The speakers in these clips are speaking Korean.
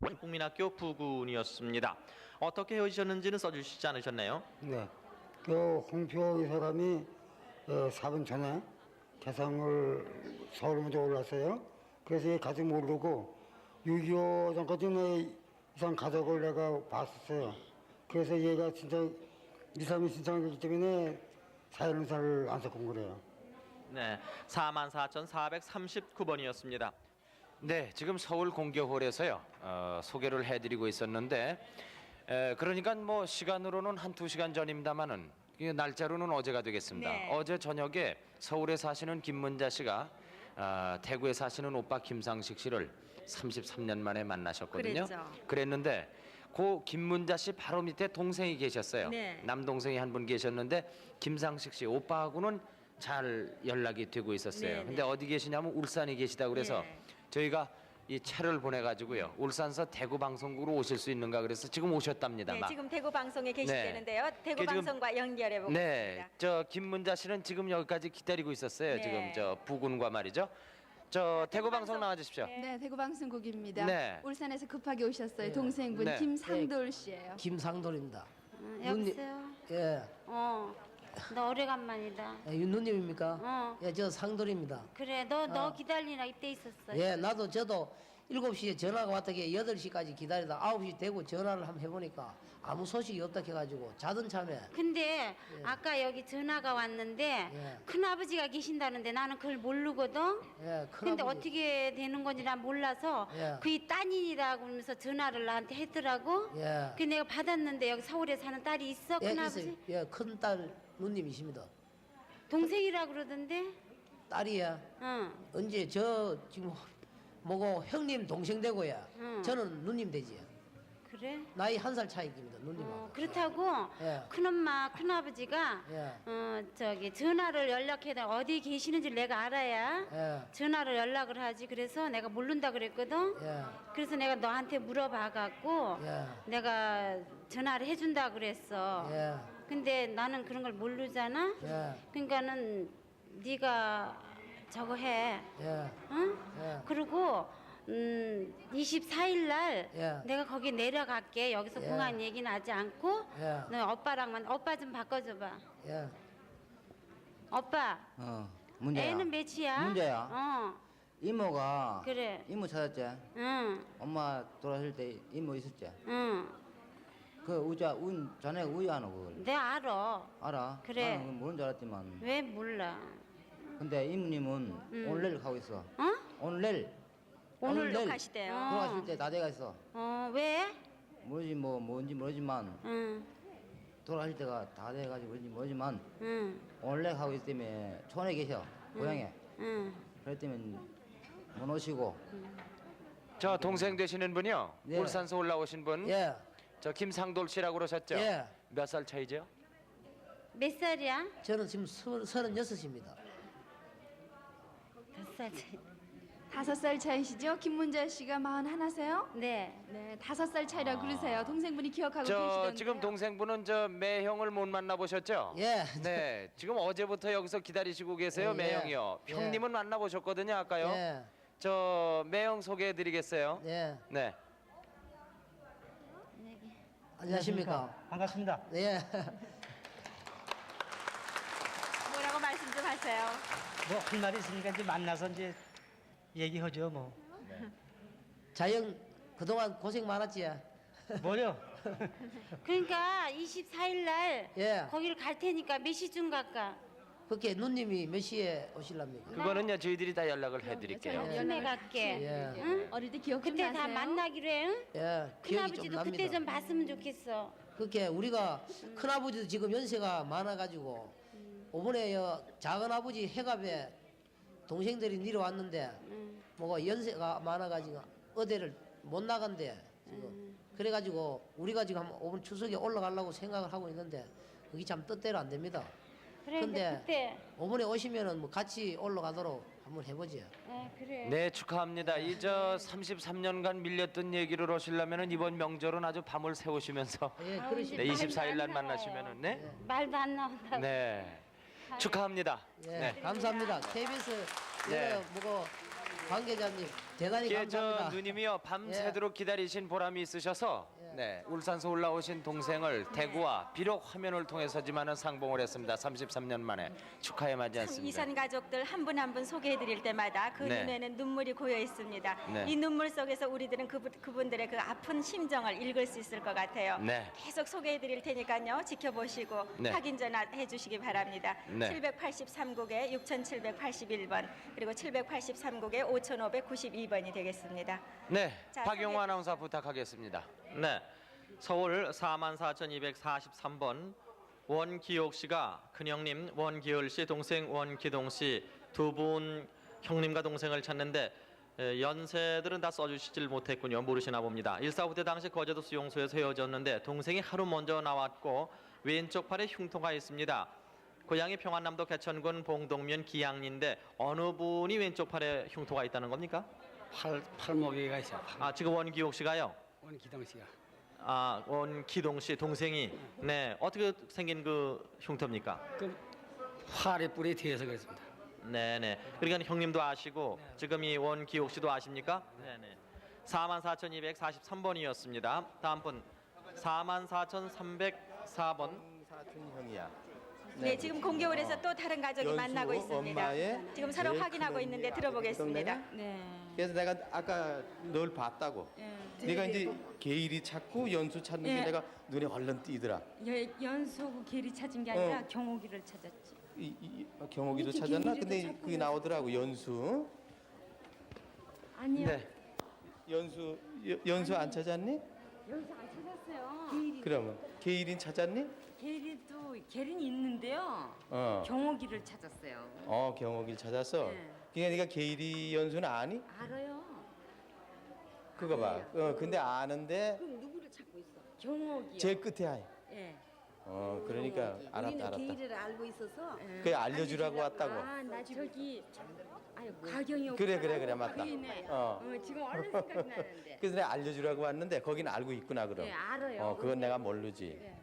국민학교 부군이었습니다. 어떻게 헤어지셨는지는 써주시지 않으셨나요? 네. 그 홍표 이 사람이 4분 전에 개성을 서울 먼저 올랐어요. 그래서 얘 가서 모르고 6.25 전까지는 이상 가족을 내가 봤었어요. 그래서 얘가 진짜 2, 3일 신청했기 때문에 사회능사를 안 섞은 거래요. 네, 44,439번이었습니다. 네, 지금 서울 공교홀에서요 소개를 해드리고 있었는데 그러니까 뭐 시간으로는 한 2시간 전입니다만은 날짜로는 어제가 되겠습니다. 네. 어제 저녁에 서울에 사시는 김문자 씨가 대구에 사시는 오빠 김상식 씨를 33년 만에 만나셨거든요. 그랬죠. 그랬는데 그 김문자 씨 바로 밑에 동생이 계셨어요. 네. 남동생이 한 분 계셨는데 김상식 씨 오빠하고는 잘 연락이 되고 있었어요. 네, 근데 네. 어디 계시냐면 울산에 계시다 그래서 네. 저희가 이 차를 보내가지고요 울산서 대구 방송국으로 오실 수 있는가 그래서 지금 오셨답니다. 네, 막. 지금 대구 방송에 계시다는데요. 대구 지금- 방송과 연결해 보겠습니다. 네, 저 김문자 씨는 지금 여기까지 기다리고 있었어요. 네. 지금 저 부군과 말이죠. 저 대구 방송 방송- 나와 주십시오. 네. 네, 대구 방송국입니다. 네. 울산에서 급하게 오셨어요. 동생분 네. 김상돌 씨예요. 김상돌입니다. 여보세요? 예, 너 오래간만이다. 윤누님입니까? 어. 예, 저 상돌입니다. 그래, 너 기다리라 이때 있었어. 예, 저도 7시에 전화가 왔다게 8시까지 기다리다 9시 되고 전화를 한번 해보니까 아무 소식이 없다 해가지고 자던 참에 근데 아까 여기 전화가 왔는데 예. 큰아버지가 계신다는데 나는 그걸 모르거든. 예, 근데 큰아버지. 어떻게 되는 건지 난 몰라서 예. 그이 따님이라고 하면서 전화를 나한테 했더라고. 예. 그 내가 받았는데 여기 서울에 사는 딸이 있어, 예, 큰아버지? 있어요. 예, 큰딸 누님이십니다. 동생이라 그러던데? 딸이야. 응. 언제 저 지금 뭐고 형님 동생 되고야. 응. 저는 누님 되지. 그래? 나이 1살 차이입니다. 누님하고. 그렇다고 예. 큰엄마 큰아버지가 예. 저기 전화를 연락해다 어디 계시는지 내가 알아야 예. 전화를 연락을 하지. 그래서 내가 모른다 그랬거든. 예. 그래서 내가 너한테 물어봐 갖고 예. 내가 전화를 해준다 그랬어. 예. 근데 나는 그런 걸 모르잖아. 예. 그러니까는 네가 저거 해. 예. 응? 예. 그리고 24일 날 예. 내가 거기 내려갈게. 여기서 예. 공한 얘기는 하지 않고 예. 너 오빠랑만 오빠 좀 바꿔줘봐. 예. 오빠 문제야. 애는 몇이야? 문제야. 이모가 그래. 이모 찾았지? 응. 엄마 돌아가실 때 이모 있었지? 응. 그 자네가 우유 안 오고 그걸 내가 알아. 알아? 그래. 나는 모르는 줄 알았지만. 왜 몰라? 근데 이모님은 오늘 내일 가고 있어. 어? 오늘 내일. 오늘로 내일 가시대요. 돌아가실 때 나대가 있어. 왜? 모르지 뭔지 모르지만 응. 돌아가실 때가 다 돼가지고 뭔지 모르지만 응. 오늘 내일 가고 있기 때문에 촌에 계셔. 고향에. 응. 그렇기 때문에 못 오시고. 저 동생 되시는 분이요 네. 울산서 올라오신 분. 예. 저 김상돌 씨라고 그러셨죠? 예. 몇 살 차이죠? 몇 살이야? 저는 지금 36입니다. 5살 차이. 5살 차이시죠? 김문자 씨가 41세요? 네. 네, 5살 차이라 그러세요. 동생분이 기억하고 저 계시던데. 지금 동생분은 저 매형을 못 만나 보셨죠? 예. 네, 지금 어제부터 여기서 기다리시고 계세요, 예, 매형이요. 예. 형님은 만나 보셨거든요, 아까요. 예. 저 매형 소개해드리겠어요. 예. 네. 안녕하십니까? 반갑습니다. 예. 뭐라고 말씀 좀 하세요. 뭐 할 말이 있으니까 이제 만나서 이제 얘기하죠 뭐. 자영 그동안 고생 많았지? 뭐요? 그러니까 24일 날 예. 거기를 갈 테니까 몇 시쯤 갈까? 그렇게 누님이 몇 시에 오실랍니까? 그거는요, 저희들이 다 연락을 해드릴게요. 아침에 갈게. 예. 응? 어릴 때 기억 좀 그때 나세요? 다 만나기로 해. 응? 예. 기억이 좀 큰아버지도 납니다. 그때 좀 봤으면 좋겠어. 그렇게 우리가 큰아버지도 지금 연세가 많아가지고 이번에 작은아버지 해갑에 동생들이 내려왔는데 뭐가 연세가 많아가지고 어디를 못 나간대 지금. 그래가지고 우리가 지금 이번 추석에 올라가려고 생각을 하고 있는데 그게 참 뜻대로 안 됩니다. 그래, 근데 그때. 이번에 오시면은 뭐 같이 올라가도록 한번 해보죠. 그래. 네, 축하합니다. 이 저 33년간 밀렸던 얘기를 하시려면은 이번 명절은 아주 밤을 새우시면서 예, 아우, 그러시. 네, 이제 24일 날 말도 안 만나시면은 네. 나와요. 말도 안 나온다. 네. 축하합니다. 예, 네. 감사합니다. KBS 네. 뭐고 관계자님 대단히 이게 저 감사합니다. 누님이요 밤새도록 기다리신 보람이 있으셔서 네, 울산서 올라오신 동생을 대구와 비록 화면을 통해서지만은 상봉을 했습니다. 33년 만에 축하에 맞지 않습니다. 이산 가족들 한 분 한 분 소개해드릴 때마다 그 네. 눈에는 눈물이 고여 있습니다. 네. 이 눈물 속에서 우리들은 그분들의 그 아픈 심정을 읽을 수 있을 것 같아요. 네. 계속 소개해드릴 테니까요. 지켜보시고 네. 확인 전화해 주시기 바랍니다. 네. 783국에 6781번 그리고 783국에 5592번이 되겠습니다. 네, 자, 박용호 소개- 아나운서 부탁하겠습니다. 네. 서울 44,243번 원기옥 씨가 큰형님 원기열 씨, 동생 원기동 씨 두 분 형님과 동생을 찾는데 연세들은 다 써주시질 못했군요. 모르시나 봅니다. 145대 당시 거제도 수용소에서 헤어졌는데 동생이 하루 먼저 나왔고 왼쪽 팔에 흉터가 있습니다. 고향이 평안남도 개천군 봉동면 기양리인데 어느 분이 왼쪽 팔에 흉터가 있다는 겁니까? 팔목에가 있어요. 아, 지금 원기옥 씨가요? 원기동 씨가. 아, 원기동 씨 동생이 네 어떻게 생긴 그 흉터입니까? 그 활의 뿔이 뒤에서 그랬습니다. 네네. 그러니까 형님도 아시고 지금 이 원기옥 씨도 아십니까? 네네. 44,243번이었습니다. 다음 분 44,304번. 형이야. 네, 지금 공개홀에서 또 다른 가족이 연수 만나고 있습니다. 엄마의 지금 서로 제일 확인하고 큰 있는데 언니 들어보겠습니다. 아들 네. 그래서 내가 아까 널 봤다고. 내가 이제 게일이 찾고 연수 찾는 게 내가 눈에 얼른 띄더라. 연수하고 계리 찾은 게 아니라 경호기를 찾았지. 경호기도 찾았나? 근데 그게 나오더라고 연수. 아니요. 네. 연수 안 찾았니? 연수 안 찾았어요. 그러면 게일인 찾았니? 계리는 있는데요. 경호기를 찾았어요. 경호기를 찾았어. 네. 그러니까 네가 게일이 연수는 아니? 알아요. 그거 봐. 근데 아는데 그럼 누구를 찾고 있어? 경호기요. 제일 끝에 아이. 예. 그러니까 알았다. 계리를 알고 있어서. 그게 알려주라고 왔다고. 나 저기 가경이 그래 맞다. 지금 얼른 생각이 나는데. 그래서 내가 알려주라고 왔는데 거기는 알고 있구나 그럼. 네, 알아요. 그건 내가 모르지. 네.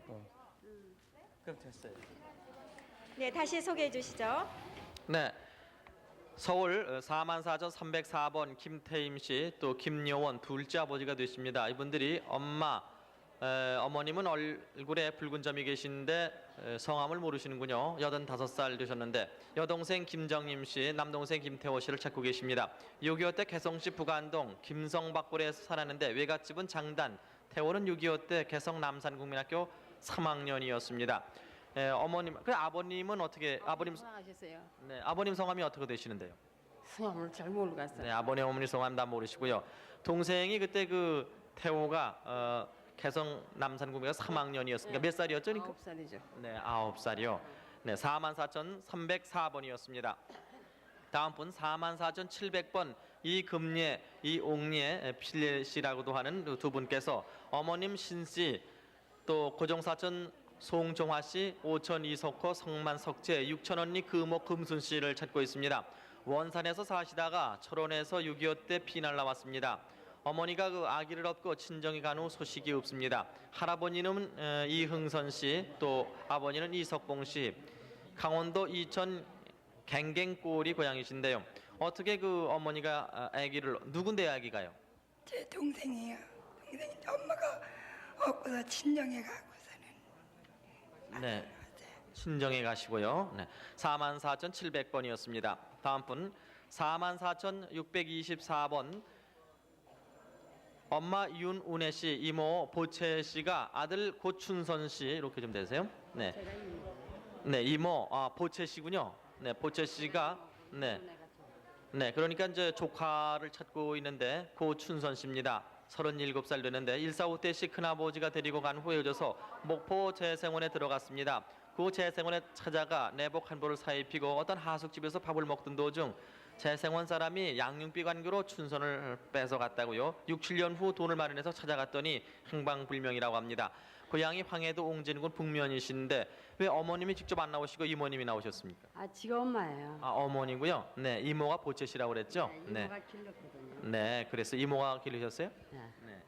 그럼 됐어요. 네, 다시 소개해 주시죠. 네. 서울 44,304번 김태임 씨, 또 김여원 둘째 아버지가 되십니다. 이분들이 어머님은 얼굴에 붉은 점이 계신데 성함을 모르시는군요. 85살 되셨는데 여동생 김정임 씨, 남동생 김태호 씨를 찾고 계십니다. 6.25 때 개성시 부간동 김성박골에 살았는데 외갓집은 장단, 태호는 6.25 때 개성 남산국민학교 3학년이었습니다. 어머님, 그 아버님은 어떻게 하셨어요. 네, 아버님 성함이 어떻게 되시는데요? 성함을 잘 모르겠어요. 네, 아버님 어머니 성함 다 모르시고요. 동생이 그때 그 태호가 개성 남산구미가 3학년이었으니까 몇 살이었죠? 그러니까? 9살이죠. 네, 9살이요. 네, 44,304번이었습니다. 다음 분 44,700번 이금예, 이옥예 필례 씨라고도 하는 두 분께서 어머님 신씨, 또 고종사천 송종화 씨, 오천 이석호, 성만 석재, 육천 언니 금옥 금순 씨를 찾고 있습니다. 원산에서 사시다가 철원에서 6.25 때 피날 나왔습니다. 어머니가 그 아기를 얻고 친정에 간 후 소식이 없습니다. 할아버지는 이흥선 씨, 또 아버지는 이석봉 씨, 강원도 이천 갱갱골이 고향이신데요. 어떻게 그 어머니가 아기를 누군데 아기가요? 제 동생이에요. 동생인데 엄마가 없고서 친정에 가고서는. 네, 친정에 가시고요. 네, 44,700번이었습니다. 다음 분 44,624번 엄마 윤운혜 씨, 이모 보채 씨가 아들 고춘선 씨 이렇게 좀 되세요? 네, 네 이모 보채 씨군요. 네, 보채 씨가 네, 그러니까 이제 조카를 찾고 있는데 고춘선 씨입니다. 37살 되는데 145 때 씨 큰아버지가 데리고 간 후에 헤어져서 목포 재생원에 들어갔습니다. 그 재생원에 찾아가 내복 한 벌을 사입히고 어떤 하숙집에서 밥을 먹던 도중 재생원 사람이 양육비 관계로 춘선을 뺏어갔다고요. 6, 7년 후 돈을 마련해서 찾아갔더니 행방불명이라고 합니다. 고향이 황해도 옹진군 북면이신데 왜 어머님이 직접 안 나오시고 이모님이 나오셨습니까? 지가 엄마예요. 어머니고요. 네, 이모가 보채 씨라고 그랬죠? 네. 길렀거든요. 네, 그래서 이모가 기르셨어요? 네. 네.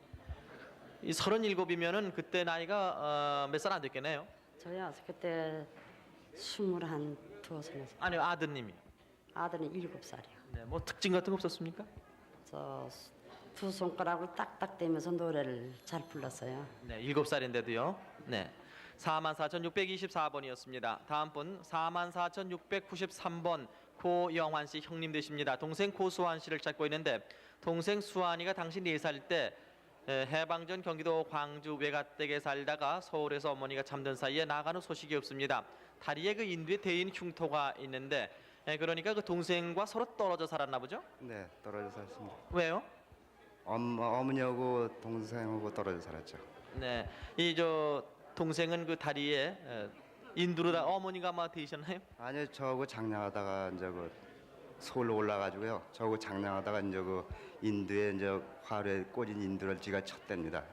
이 37이면 그때 나이가 몇 살 안 됐겠네요? 저요 그때 21, 2살. 아니요, 아드님이. 아들은 7살이요. 네, 뭐 특징 같은 거 없었습니까? 두 손가락을 딱딱 대면서 노래를 잘 불렀어요. 네, 7살인데도요. 네. 44,624번이었습니다. 다음 분 44,693번 고영환 씨 형님 되십니다. 동생 고수환 씨를 찾고 있는데 동생 수환이가 당시 4살 때 해방전 경기도 광주 외갓댁에 살다가 서울에서 어머니가 잠든 사이에 나가는 소식이 없습니다. 다리에 그 인두에 대인 흉터가 있는데 그러니까 그 동생과 서로 떨어져 살았나 보죠? 네, 떨어져 살았습니다. 왜요? 어머니하고 동생하고 떨어져 살았죠. 네, 이 저 동생은 그 다리에 인두로 다 어머니가 아마 되셨나요? 아니요, 저하고 장량하다가 이제 그 서울로 올라가지고요. 저하고 장량하다가 이제 그 인두에 이제 화로에 꽂은 인두를 지가 쳤답니다.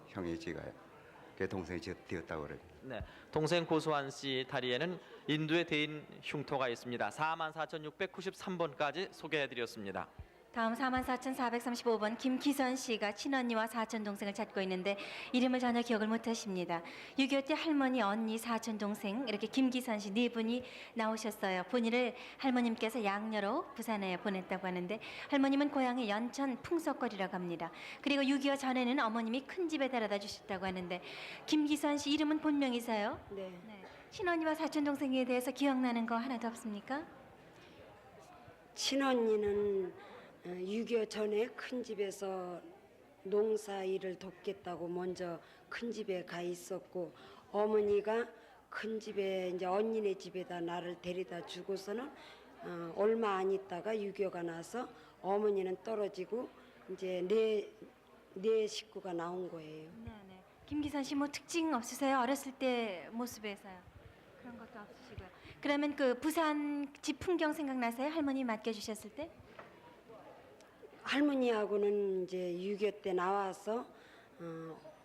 형이 지가요. 그 동생이 되었다고 그래요. 네, 동생 고수환 씨 다리에는 인두에 대인 흉터가 있습니다. 44,693번까지 소개해드렸습니다. 다음 44,435번 김기선 씨가 친언니와 사촌 동생을 찾고 있는데 이름을 전혀 기억을 못하십니다. 6.25 때 할머니, 언니, 사촌 동생 이렇게 김기선 씨 네 분이 나오셨어요. 본인을 할머님께서 양녀로 부산에 보냈다고 하는데 할머님은 고향이 연천 풍속거리라고 합니다. 그리고 6.25 전에는 어머님이 큰 집에 데려다 주셨다고 하는데 김기선 씨 이름은 본명이세요? 네. 친언니와 사촌 동생에 대해서 기억나는 거 하나도 없습니까? 친언니는 6.25 전에 큰 집에서 농사 일을 돕겠다고 먼저 큰 집에 가 있었고 어머니가 큰 집에 이제 언니네 집에다 나를 데려다 주고서는 얼마 안 있다가 6.25가 나서 어머니는 떨어지고 이제 내 식구가 나온 거예요. 네네. 김기선 씨 뭐 특징 없으세요? 어렸을 때 모습에서요? 그런 것도 없으시고요. 그러면 그 부산 집 풍경 생각나세요? 할머니 맡겨주셨을 때? 할머니하고는 이제 6.25 때 나와서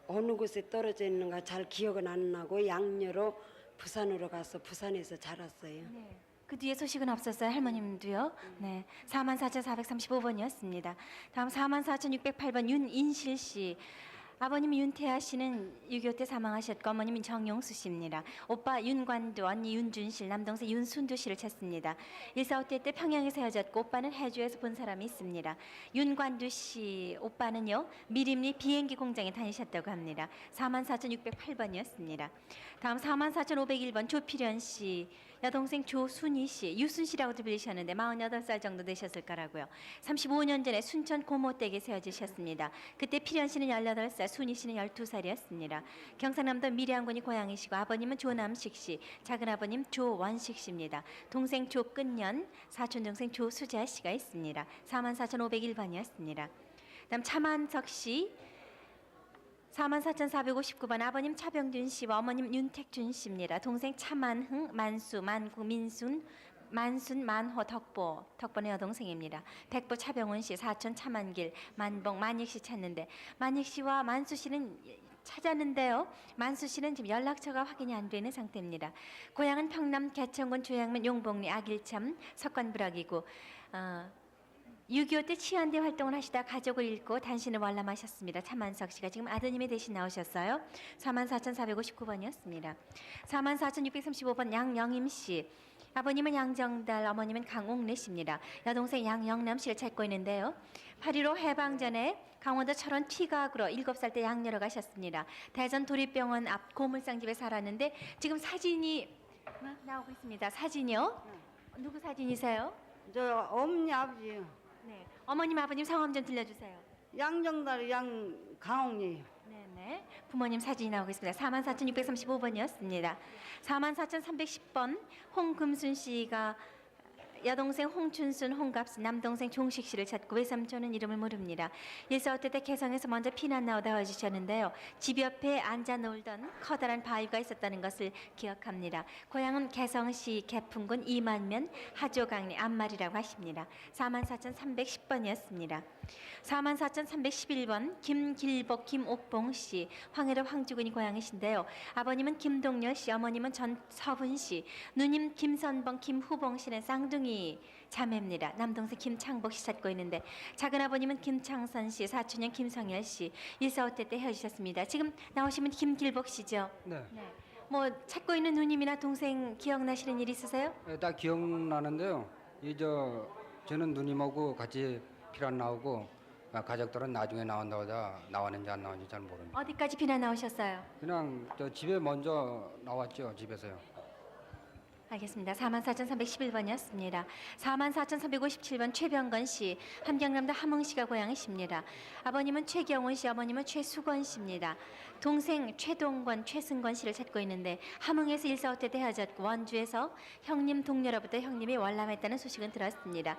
어느 곳에 떨어져 있는가 잘 기억은 안 나고 양녀로 부산으로 가서 부산에서 자랐어요. 네. 그 뒤에 소식은 없었어요. 할머님도요. 네. 44,435번이었습니다. 다음 44,608번 윤인실 씨. 아버님 윤태아 씨는 6.25 때 사망하셨고 어머님은 정용수 씨입니다. 오빠 윤관두, 언니 윤준실, 남동생 윤순두 씨를 찾습니다. 1.45 때 평양에서 헤어졌고 오빠는 해주에서 본 사람이 있습니다. 윤관두 씨 오빠는요 미림리 비행기 공장에 다니셨다고 합니다. 44,608번이었습니다. 다음 44,501번 조필현 씨. 여동생 조순희 씨, 유순 씨라고도 불리셨는데 48살 정도 되셨을 거라고요. 35년 전에 순천 고모댁에 헤어지셨습니다. 그때 필현 씨는 18살, 순희 씨는 12살이었습니다. 경상남도 밀양군이 고향이시고 아버님은 조남식 씨, 작은아버님 조원식 씨입니다. 동생 조근년, 사촌동생 조수자 씨가 있습니다. 44,501번이었습니다. 다음 차만석 씨, 44,459번 아버님 차병준 씨와 어머님 윤택준 씨입니다. 동생 차만흥, 만수, 만구, 민순, 만순, 만호, 덕보의 여동생입니다. 백보 차병훈 씨, 사촌 차만길, 만봉, 만익 씨 찾는데 만익 씨와 만수 씨는 찾았는데요. 만수 씨는 지금 연락처가 확인이 안 되는 상태입니다. 고향은 평남 개천군 조양면 용복리 아길참 석관부락이고 6.25 때 치안대 활동을 하시다 가족을 잃고 단신을 월남하셨습니다. 차만석 씨가 지금 아드님이 대신 나오셨어요. 44,459번이었습니다. 44,635번 양영임 씨. 아버님은 양정달, 어머님은 강옥래 씨입니다. 여동생 양영남 씨를 찾고 있는데요. 8.15 해방 전에 강원도 철원 T각으로 7살 때 양녀로 가셨습니다. 대전 도립병원 앞 고물상집에 살았는데 지금 사진이 나오고 있습니다. 사진이요? 누구 사진이세요? 저 어머니 아버지요. 네. 어머님 아버님 성함 좀 들려주세요. 양정달 양강옥이에요. 네네. 부모님 사진이 나오고 있습니다. 44,635번이었습니다. 44,310번 홍금순 씨가 여동생 홍춘순, 홍갑순, 남동생 종식 씨를 찾고 외삼촌은 이름을 모릅니다. 1.45 때 개성에서 먼저 피난 나오다 헤어지셨는데요. 집 옆에 앉아 놀던 커다란 바위가 있었다는 것을 기억합니다. 고향은 개성시 개풍군 이만면 하조강리 앞말이라고 하십니다. 44,310번이었습니다. 44,311번 김길복, 김옥봉 씨, 황해도 황주군이 고향이신데요. 아버님은 김동열 씨, 어머님은 전서분 씨, 누님 김선봉, 김후봉 씨는 쌍둥이 자매입니다. 남동생 김창복 씨 찾고 있는데 작은아버님은 김창선 씨, 사촌형 김성열 씨, 1.45 때 헤어지셨습니다. 지금 나오시면 김길복 씨죠? 네. 뭐 찾고 있는 누님이나 동생 기억나시는 일 있으세요? 다 기억나는데요. 저는 누님하고 같이 피란 나오고 가족들은 나중에 나온다고 하다 나왔는지 안 나왔는지 잘 모릅니다. 어디까지 비나 나오셨어요? 그냥 저 집에 먼저 나왔죠. 집에서요. 알겠습니다. 44,311번이었습니다. 44,357번 최병건 씨, 함경남도 함흥시가 고향이십니다. 아버님은 최경훈 씨, 어머님은 최수건 씨입니다. 동생 최동건, 최승건 씨를 찾고 있는데 함흥에서 일사후퇴 때 헤어졌고 원주에서 형님 동료로부터 형님이 월남했다는 소식은 들었습니다.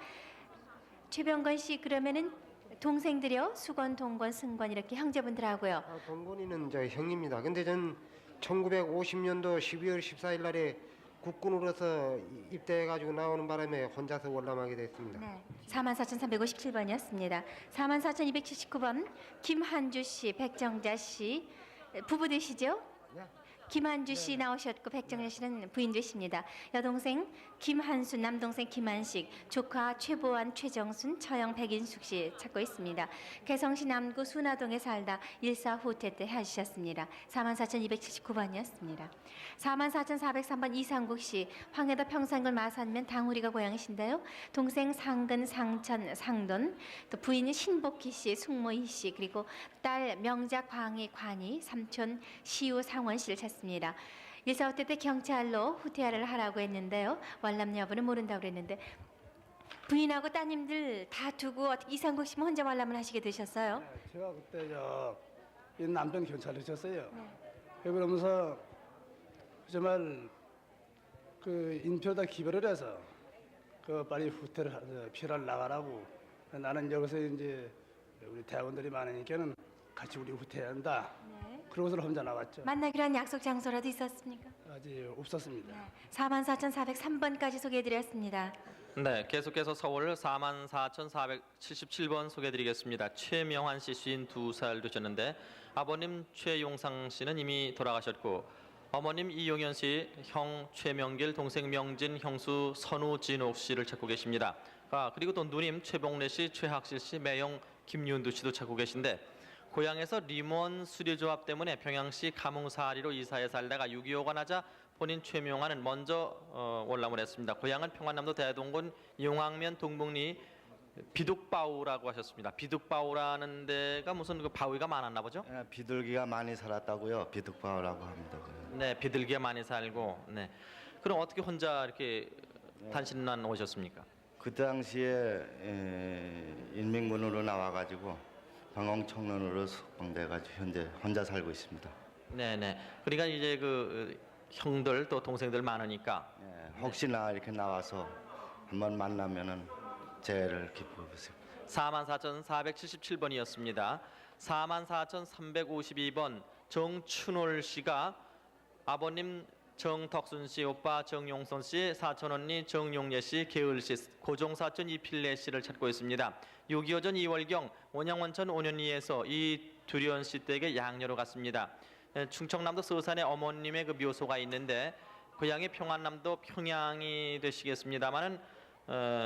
최병건 씨 그러면은 동생들이요? 수건, 동건, 승건 이렇게 형제분들하고요. 동건이는 저 형입니다. 근데 전 1950년도 12월 14일 날에 국군으로서 입대해가지고 나오는 바람에 혼자서 월남하게 됐습니다. 네. 44,357번이었습니다. 44,279번 김한주 씨, 백정자 씨 부부 되시죠? 김한주 씨 나오셨고 백정자 씨는 부인 되십니다. 여동생 김한수, 남동생 김한식, 조카 최보안, 최정순, 처형 백인숙 씨 찾고 있습니다. 개성시 남구 순화동에 살다 일사후퇴 때 하셨습니다. 44,279번이었습니다. 44,403번 이상국 씨, 황해도 평산군 마산면 당우리가 고향이신데요. 동생 상근, 상천, 상돈, 또 부인이 신복희 씨, 숙모희 씨, 그리고 딸 명자, 광희, 관희, 삼촌 시우, 상원 씨를 찾습니다. 일사후퇴 때 경찰로 후퇴를 하라고 했는데요. 월남 여부는 모른다고 그랬는데 부인하고 따님들 다 두고 어떻게 이상국 씨만 혼자 월남을 하시게 되셨어요? 제가 그때 이 남편 경찰이셨어요. 그러면서 정말 그 인표다 기별을 해서 그 빨리 후퇴를 피를 나가라고. 나는 여기서 이제 우리 대학원들이 많으니까는 같이 우리 후퇴해야 한다. 그러고서 혼자 나왔죠. 만나기로 한 약속 장소라도 있었습니까? 아직 없었습니다. 44,403번까지 소개해드렸습니다. 네, 계속해서 서울 44,477번 소개해드리겠습니다. 최명환 씨 52살 되셨는데 아버님 최용상 씨는 이미 돌아가셨고 어머님 이용현 씨, 형 최명길, 동생 명진, 형수 선우진옥 씨를 찾고 계십니다. 그리고 또 누님 최봉래 씨, 최학실 씨, 매형 김윤두 씨도 찾고 계신데 고향에서 림원 수료조합 때문에 평양시 가뭉사리로 이사해 살다가 6.25가 나자 본인 최명환은 먼저 월남을 했습니다. 고향은 평안남도 대동군 용왕면 동북리 비둑바우라고 하셨습니다. 비둑바우라는 데가 무슨 그 바위가 많았나 보죠? 네, 비둘기가 많이 살았다고요. 비둑바우라고 합니다. 네, 비둘기가 많이 살고. 네. 그럼 어떻게 혼자 이렇게 단신난 오셨습니까? 그 당시에 인민군으로 나와가지고 방공 청년으로 숙방돼가지고 현재 혼자 살고 있습니다. 네네. 그러니까 이제 그 형들 또 동생들 많으니까. 네, 혹시나 이렇게 나와서 한번 만나면은 재해를 기뻐보세요. 44,477번이었습니다. 44,352번 정춘월 씨가 아버님 정덕순 씨, 오빠 정용선 씨, 사촌 언니 정용예 씨, 계을 씨, 고종 사촌 이필래 씨를 찾고 있습니다. 6.25 전 2월경 원양원천 5년리에서 이두련 씨 댁에 양녀로 갔습니다. 충청남도 서산에 어머님의 그 묘소가 있는데 고향이 평안남도 평양이 되시겠습니다만은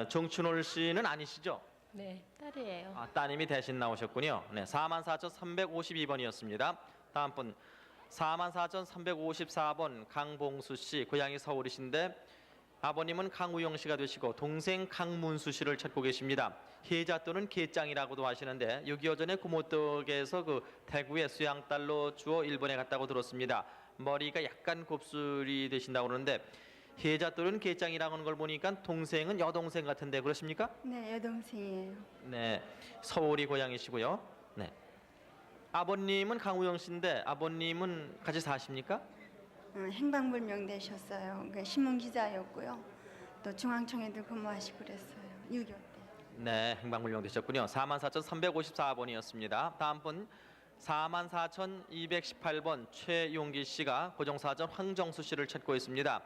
정춘월 씨는 아니시죠? 네, 딸이에요. 따님이 대신 나오셨군요. 네, 44,352번이었습니다. 다음 분 44,354번 강봉수 씨, 고향이 서울이신데 아버님은 강우영 씨가 되시고 동생 강문수 씨를 찾고 계십니다. 혜자 또는 계짱이라고도 하시는데 6.25 전에 구모떡에서 그 대구에 수양딸로 주어 일본에 갔다고 들었습니다. 머리가 약간 곱슬이 되신다고 그러는데 혜자 또는 계짱이라고 하는 걸 보니까 동생은 여동생 같은데 그렇습니까? 네, 여동생이에요. 네, 서울이 고향이시고요. 네. 아버님은 강우영 씨인데 아버님은 같이 사십니까? 행방불명 되셨어요. 신문 기자였고요. 또 중앙청에도 근무하시고 그랬어요. 6.25 때. 네, 행방불명 되셨군요. 44,354번이었습니다. 다음 분 44,218번 최용기 씨가 고종사전 황정수 씨를 찾고 있습니다.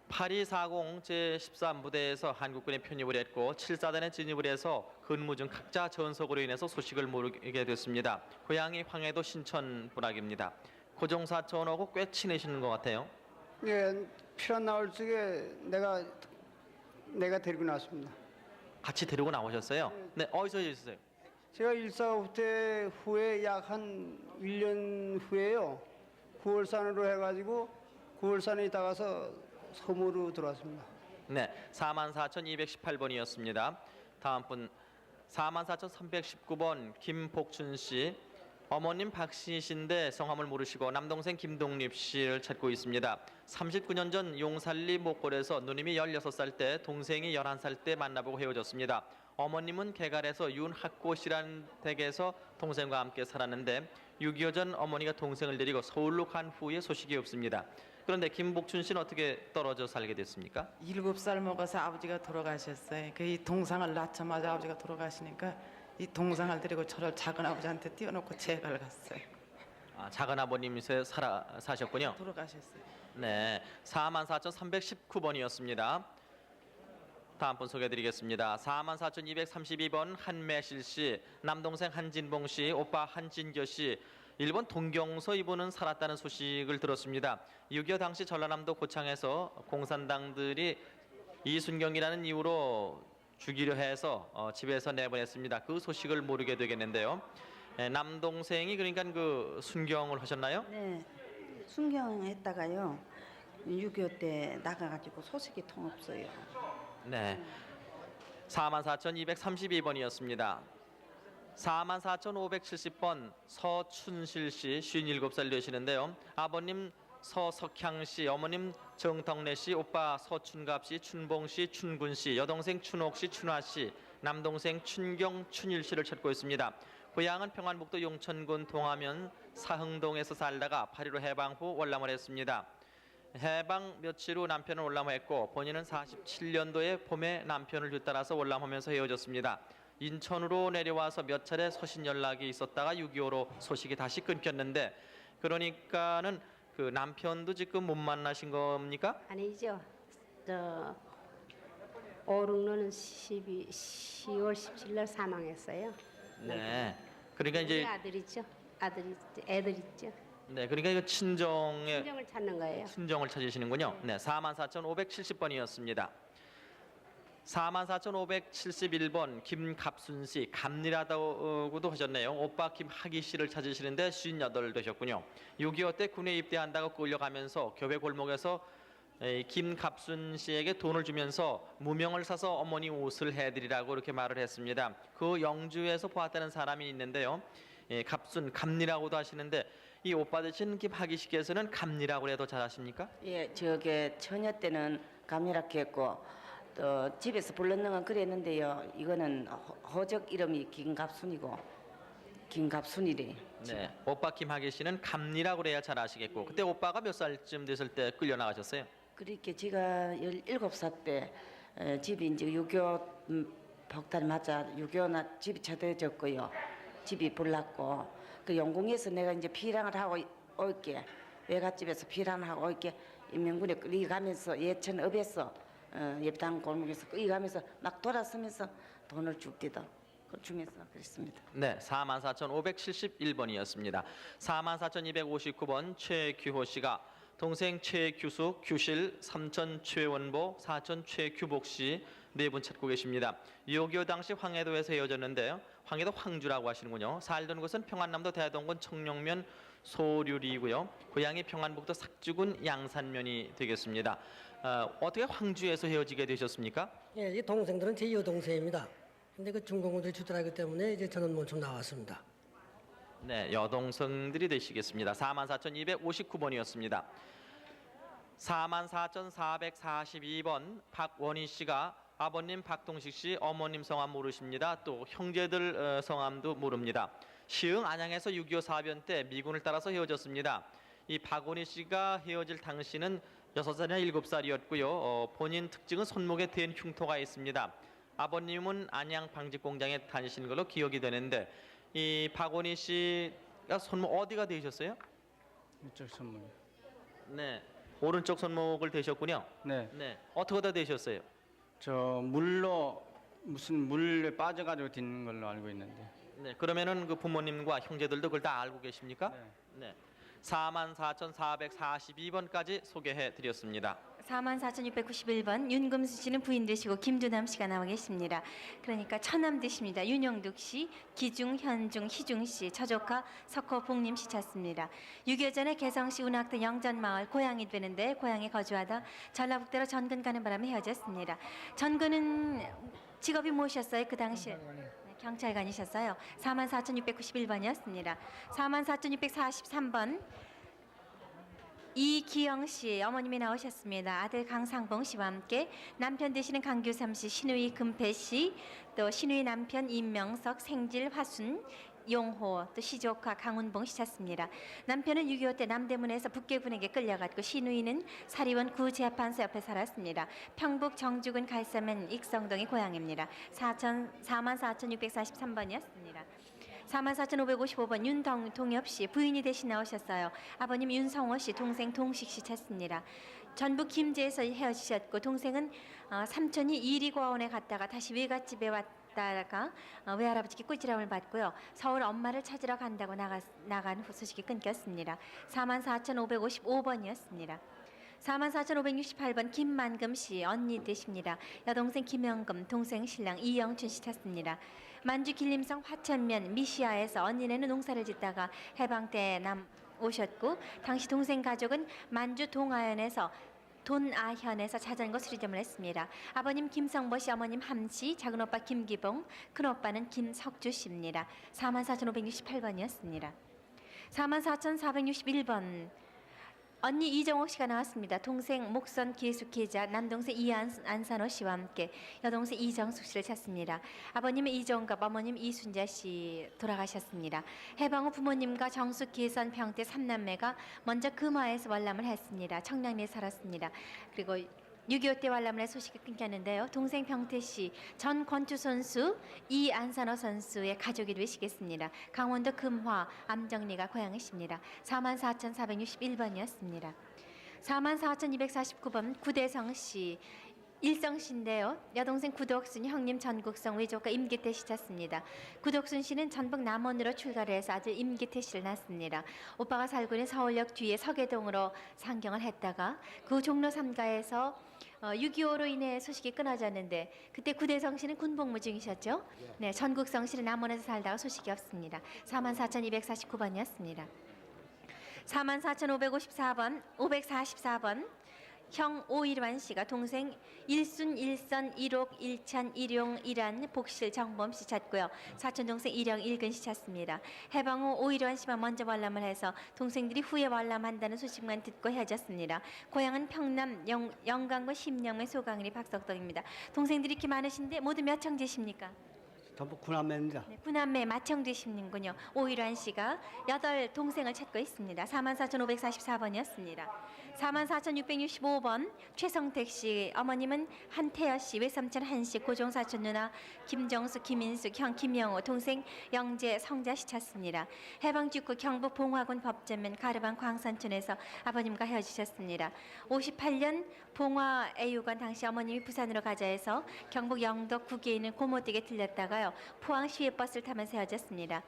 8240 제13부대에서 한국군에 편입을 했고 7사단에 진입을 해서 근무 중 각자 전속으로 인해서 소식을 모르게 됐습니다. 고향이 황해도 신천 부락입니다. 고종사천하고 꽤 친해지는 것 같아요. 예, 필요한 나올 적에 내가 데리고 나왔습니다. 같이 데리고 나오셨어요? 네, 어디서 있었어요? 제가 일사후퇴 후에 약 한 1년 후에요. 9월산으로 해가지고 9월산에 있다가서 섬으로 들어왔습니다. 네, 44,218번이었습니다. 다음 분 44,319번 김복춘 씨. 어머님 박씨 씨인데 성함을 모르시고 남동생 김동립 씨를 찾고 있습니다. 39년 전 용살리 목골에서 누님이 16살 때 동생이 11살 때 만나보고 헤어졌습니다. 어머님은 개갈에서 윤학고 씨라는 댁에서 동생과 함께 살았는데 6.25 전 어머니가 동생을 데리고 서울로 간 후에 소식이 없습니다. 그런데 김복춘 씨는 어떻게 떨어져 살게 됐습니까? 7살 먹어서 아버지가 돌아가셨어요. 그 이 동상을 낳자마자 아버지가 돌아가시니까 이 동상을 데리고 저를 작은 아버지한테 띄워놓고 제갈 갔어요. 아, 작은 아버님이 사셨군요. 돌아가셨어요. 네, 44,319번이었습니다. 다음 분 소개해드리겠습니다. 44,232번 한매실 씨, 남동생 한진봉 씨, 오빠 한진교 씨. 일본 동경서 이분은 살았다는 소식을 들었습니다. 6.25 당시 전라남도 고창에서 공산당들이 이순경이라는 이유로 죽이려 해서 집에서 내보냈습니다. 그 소식을 모르게 되겠는데요. 남동생이 그러니까 그 순경을 하셨나요? 네, 순경했다가요. 6.25 때 나가가지고 소식이 통 없어요. 네, 44,232번이었습니다. 44,570번 서춘실 씨 57살 되시는데요. 아버님 서석향 씨, 어머님 정덕래 씨, 오빠 서춘갑 씨, 춘봉 씨, 춘군 씨, 여동생 춘옥 씨, 춘화 씨, 남동생 춘경, 춘일 씨를 찾고 있습니다. 고향은 평안북도 용천군 동하면 사흥동에서 살다가 8.15 해방 후 월남을 했습니다. 해방 며칠 후 남편은 월남했고 본인은 47년도에 봄에 남편을 뒤따라서 월남하면서 헤어졌습니다. 인천으로 내려와서 몇 차례 서신 연락이 있었다가 6.25로 소식이 다시 끊겼는데 그러니까는 그 남편도 지금 못 만나신 겁니까? 아니죠. 저 5, 6년은 10월 17일 날 사망했어요. 네. 그러니까 이제 아들 있죠. 애들 있죠. 네, 그러니까 이거 친정의 친정을 찾는 거예요. 친정을 찾으시는군요. 네, 44,570번이었습니다. 44,571번 김갑순 씨, 감리라고도 하셨네요. 오빠 김학희 씨를 찾으시는데 58 되셨군요. 6.25 때 군에 입대한다고 끌려가면서 교배 골목에서 김갑순 씨에게 돈을 주면서 무명을 사서 어머니 옷을 해드리라고 이렇게 말을 했습니다. 그 영주에서 보았다는 사람이 있는데요. 갑순, 감리라고도 하시는데 이 오빠 되신 김학희 씨께서는 감리라고 해도 잘하십니까? 예, 저게 처녀 때는 감리라고 했고 또 집에서 불렀는 건 그랬는데요. 이거는 호적 이름이 김갑순이고 김갑순이래. 네, 오빠 김학희 씨는 감리라고 그래야 잘 아시겠고 그때 오빠가 몇 살쯤 됐을 때 끌려 나가셨어요? 그렇게 제가 17살 때 집이 이제 6.25 폭탄 맞아 6.25나 집이 쳐들어졌고요. 집이 불났고 그 영궁에서 내가 이제 피랑을 하고 올게 외갓집에서 피랑을 하고 올게 인명군에 끌려가면서 예천읍에서 예당 골목에서 끌려가면서 막 돌아서면서 돈을 줍디다. 주면서 그랬습니다. 네, 44,571번이었습니다. 44,259번 최규호 씨가 동생 최규숙, 규실, 삼촌 최원보, 사촌 최규복 씨 네 분 찾고 계십니다. 6.25 당시 황해도에서 헤어졌는데요. 황해도 황주라고 하시는군요. 살던 곳은 평안남도 대동군 청룡면 소류리고요. 고향이 평안북도 삭주군 양산면이 되겠습니다. 어떻게 황주에서 헤어지게 되셨습니까? 예, 이 동생들은 제 여동생입니다. 근데 그 중공군들이 주둔하기 때문에 이제 저는 먼저 나왔습니다. 네, 여동생들이 되시겠습니다. 44,259번이었습니다. 44,442번 박원희 씨가 아버님 박동식 씨, 어머님 성함 모르십니다. 또 형제들 성함도 모릅니다. 시흥 안양에서 6.25 사변 때 미군을 따라서 헤어졌습니다. 이 박원희 씨가 헤어질 당시는 6살이나 7살이었고요. 본인 특징은 손목에 댄 흉터가 있습니다. 아버님은 안양 방직 공장에 다니시는 걸로 기억이 되는데 이 박원희 씨가 손목 어디가 되셨어요? 이쪽 손목. 네, 오른쪽 손목을 대셨군요. 네. 네, 어떻게 다 되셨어요? 저 물로 무슨 물에 빠져가지고 딛는 걸로 알고 있는데. 네, 그러면은 그 부모님과 형제들도 그걸 다 알고 계십니까? 네. 44,442번까지 소개해 드렸습니다. 44,691번 윤금수 씨는 부인 되시고 김두남 씨가 나와 계십니다. 그러니까 처남 되십니다. 윤영득 씨, 기중, 현중, 희중 씨, 처조카 석호봉님 씨 찾습니다. 6.25 전에 개성시 운학도 영전마을 고향이 되는데 고향에 거주하다 전라북도로 전근 가는 바람에 헤어졌습니다. 전근은 직업이 무엇이었어요? 그 당시에? 경찰관이셨어요. 44,691번이었습니다. 44,643번 이기영 씨 어머님이 나오셨습니다. 아들 강상봉 씨와 함께 남편 되시는 강규삼 씨, 신우이 금패 씨, 또 신우이 남편 임명석, 생질 화순, 용호, 또 시조카 강운봉 씨 찾습니다. 남편은 6.25 때 남대문에서 북괴군에게 끌려갔고 신우이는 사리원 구재판소 옆에 살았습니다. 평북 정주군 갈사면 익성동이 고향입니다. 44,643번이었습니다. 44,555번 윤동엽 씨 부인이 대신 나오셨어요. 아버님 윤성호 씨, 동생 동식 씨 찾습니다. 전북 김제에서 헤어지셨고 동생은 삼촌이 이리고원에 갔다가 다시 외갓집에 왔다가 외할아버지께 꾸지람을 받고요. 서울 엄마를 찾으러 간다고 나간 후 소식이 끊겼습니다. 44,555번이었습니다. 44,568번 김만금 씨 언니 되십니다. 여동생 김영금, 동생 신랑 이영춘 씨 찾습니다. 만주 길림성 화천면 미시아에서 언니네는 농사를 짓다가 해방 때 오셨고 당시 동생 가족은 만주 동아현에서 자전거 수리점을 했습니다. 아버님 김성보 씨, 어머님 함씨, 작은 오빠 김기봉, 큰 오빠는 김석주 씨입니다. 44,568번이었습니다. 44,461번 언니 이정옥 씨가 나왔습니다. 동생 목선 계숙계자, 남동생 이안산호 씨와 함께 여동생 이정숙 씨를 찾습니다. 아버님은 이정갑, 어머님 이순자 씨 돌아가셨습니다. 해방 후 부모님과 정숙, 계선, 병태 3남매가 먼저 금화에서 월남을 했습니다. 청량리에 살았습니다. 그리고 6.25 때 월남을 해 소식이 끊겼는데요. 동생 병태 씨, 전 권투 선수 이안산호 선수의 가족이 되시겠습니다. 강원도 금화 암정리가 고향이십니다. 44,461번이었습니다. 44,249번 구대성 씨, 일성 씨인데요. 여동생 구덕순, 형님 전국성, 외조카 임기태 씨 찾습니다. 구덕순 씨는 전북 남원으로 출가를 해서 아들 임기태 씨를 낳습니다. 오빠가 살고 있는 서울역 뒤에 서계동으로 상경을 했다가 그 종로 3가에서 6.25로 인해 소식이 끊어졌는데 그때 구대성 씨는 군복무 중이셨죠? 네, 전국성 씨는 남원에서 살다가 소식이 없습니다. 44,249번이었습니다. 44,544번 형 오일환 씨가 동생 일순, 일선, 일옥, 일찬, 일용, 일안, 복실, 정범 씨 찾고요. 사촌 동생 일영, 일근 씨 찾습니다. 해방 후 오일환 씨만 먼저 월남을 해서 동생들이 후에 월남한다는 소식만 듣고 헤어졌습니다. 고향은 평남 영광군 심령면 소강리 박석동입니다. 동생들이 이렇게 많으신데 모두 몇 형제십니까? 전부 구남매입니다. 네, 구남매 맏형제시는군요. 오일환 씨가 8 동생을 찾고 있습니다. 44,544번이었습니다. 44,665번 최성택 씨, 어머님은 한태여 씨, 외삼촌 한씨, 고종사촌 누나 김정수, 김인숙, 형 김영호, 동생 영재, 성자 씨 찾습니다. 해방 직후 경북 봉화군 법전면 가르방 광산촌에서 아버님과 헤어지셨습니다. 58년 봉화 애유관 당시 어머님이 부산으로 가자 해서 경북 영덕 구기에 있는 고모댁에 들렸다가요. 포항 시외버스를 타면서 헤어졌습니다.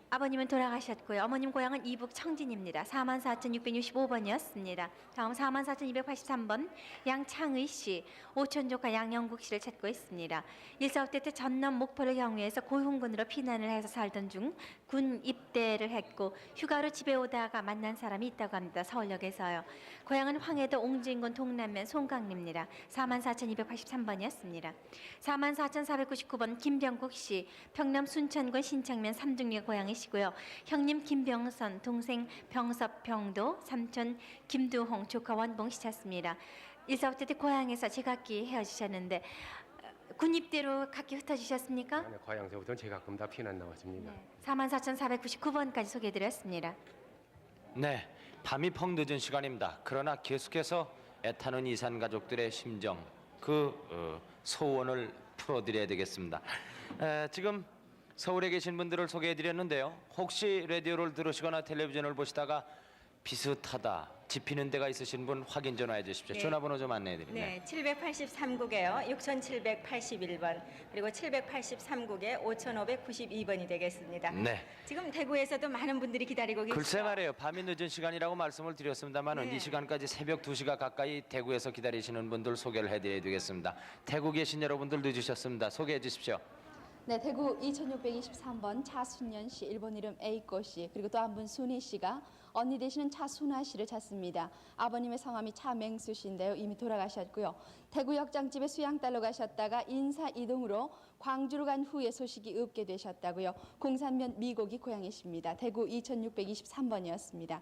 아버님은 돌아가셨고요. 어머님 고향은 이북 청진입니다. 44,665번이었습니다. 다음 44,283번 양창의 씨, 오촌 조카 양영국 씨를 찾고 있습니다. 1.45때 때 전남 목포를 경유해서 고흥군으로 피난을 해서 살던 중 군 입대를 했고 휴가로 집에 오다가 만난 사람이 있다고 합니다. 서울역에서요. 고향은 황해도 옹진군 동남면 송강리입니다. 44,283번이었습니다. 44,499번 김병국 씨, 평남 순천군 신창면 삼둥리 고향이시고요. 형님 김병선, 동생 병섭병도, 삼촌 김두홍, 조카 원봉 씨 찾습니다. 1.45때 때 고향에서 제각기 헤어지셨는데 군입대로 각기 흩어지셨습니까? 아니, 고향서부터는 제가 금다 피난 나왔습니다. 44,499번까지 소개해드렸습니다. 네, 밤이 펑늦은 시간입니다. 그러나 계속해서 애타는 이산 가족들의 심정, 소원을 풀어드려야 되겠습니다. 지금 서울에 계신 분들을 소개해드렸는데요. 혹시 라디오를 들으시거나 텔레비전을 보시다가 비슷하다, 짚히는 데가 있으신 분 확인 전화해 주십시오. 네. 전화번호 좀 안내해드립니다. 네, 783국에요. 6,781번 그리고 783국에 5,592번이 되겠습니다. 네. 지금 대구에서도 많은 분들이 기다리고 계시죠. 글쎄 말이에요. 밤이 늦은 시간이라고 말씀을 드렸습니다만 네. 이 시간까지 새벽 2시가 가까이 대구에서 기다리시는 분들 소개를 해드려야 되겠습니다. 대구 계신 여러분들 늦으셨습니다. 소개해 주십시오. 네, 대구 2623번 차순연 씨, 일본 이름 에이코 씨, 그리고 또 한 분 순희 씨가 언니 되시는 차순아 씨를 찾습니다. 아버님의 성함이 차맹수 씨인데요. 이미 돌아가셨고요. 대구 역장집에 수양딸로 가셨다가 인사 이동으로 광주로 간 후에 소식이 없게 되셨다고요. 공산면 미곡이 고향이십니다. 대구 2623번이었습니다.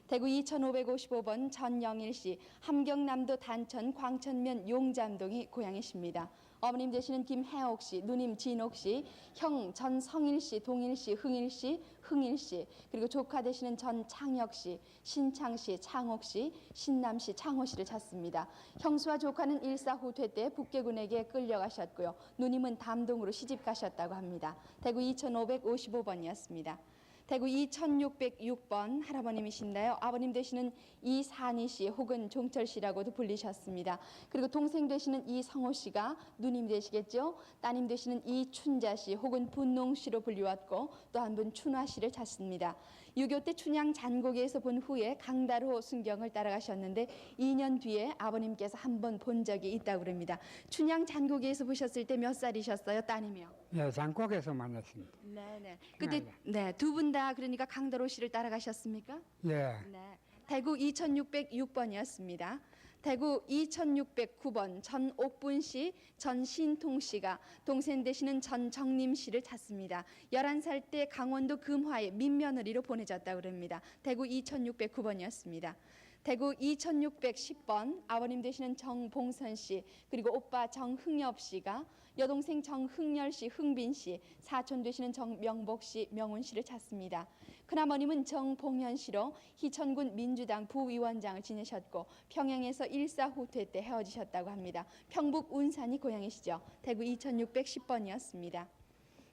대구 2555번 전영일 씨, 함경남도 단천 광천면 용잠동이 고향이십니다. 어머님 되시는 김혜옥 씨, 누님 진옥 씨, 형 전성일 씨, 동일 씨, 흥일 씨, 흥일 씨, 그리고 조카 되시는 전창혁 씨, 신창 씨, 창옥 씨, 신남 씨, 창호 씨를 찾습니다. 형수와 조카는 일사후퇴 때 북계군에게 끌려가셨고요. 누님은 담동으로 시집 가셨다고 합니다. 대구 2555번이었습니다. 대구 2606번 할아버님이신데요. 아버님 되시는 이산희 씨 혹은 종철 씨라고도 불리셨습니다. 그리고 동생 되시는 이성호 씨가 누님 되시겠죠. 따님 되시는 이춘자 씨 혹은 분농 씨로 불리웠고 또 한 분 춘화 씨를 찾습니다. 6.25 때 춘향 잔고개에서 본 후에 강다로 순경을 따라가셨는데 2년 뒤에 아버님께서 한 번 본 적이 있다고 그럽니다. 춘향 잔고개에서 보셨을 때 몇 살이셨어요? 따님이요? 네, 장국에서 만났습니다. 네네. 그때 네, 두 분 다 그러니까 강다로 씨를 따라가셨습니까? 예. 네. 대구 2606번이었습니다. 대구 2609번 전옥분 씨, 전신통 씨가 동생 되시는 전정림 씨를 찾습니다. 11살 때 강원도 금화에 민며느리로 보내졌다고 그럽니다. 대구 2609번이었습니다. 대구 2610번 아버님 되시는 정봉선 씨 그리고 오빠 정흥엽 씨가 여동생 정흥열 씨, 흥빈 씨, 사촌 되시는 정명복 씨, 명훈 씨를 찾습니다. 큰아버님은 정봉현 씨로 희천군 민주당 부위원장을 지내셨고 평양에서 일사후퇴 때 헤어지셨다고 합니다. 평북 운산이 고향이시죠. 대구 2610번이었습니다.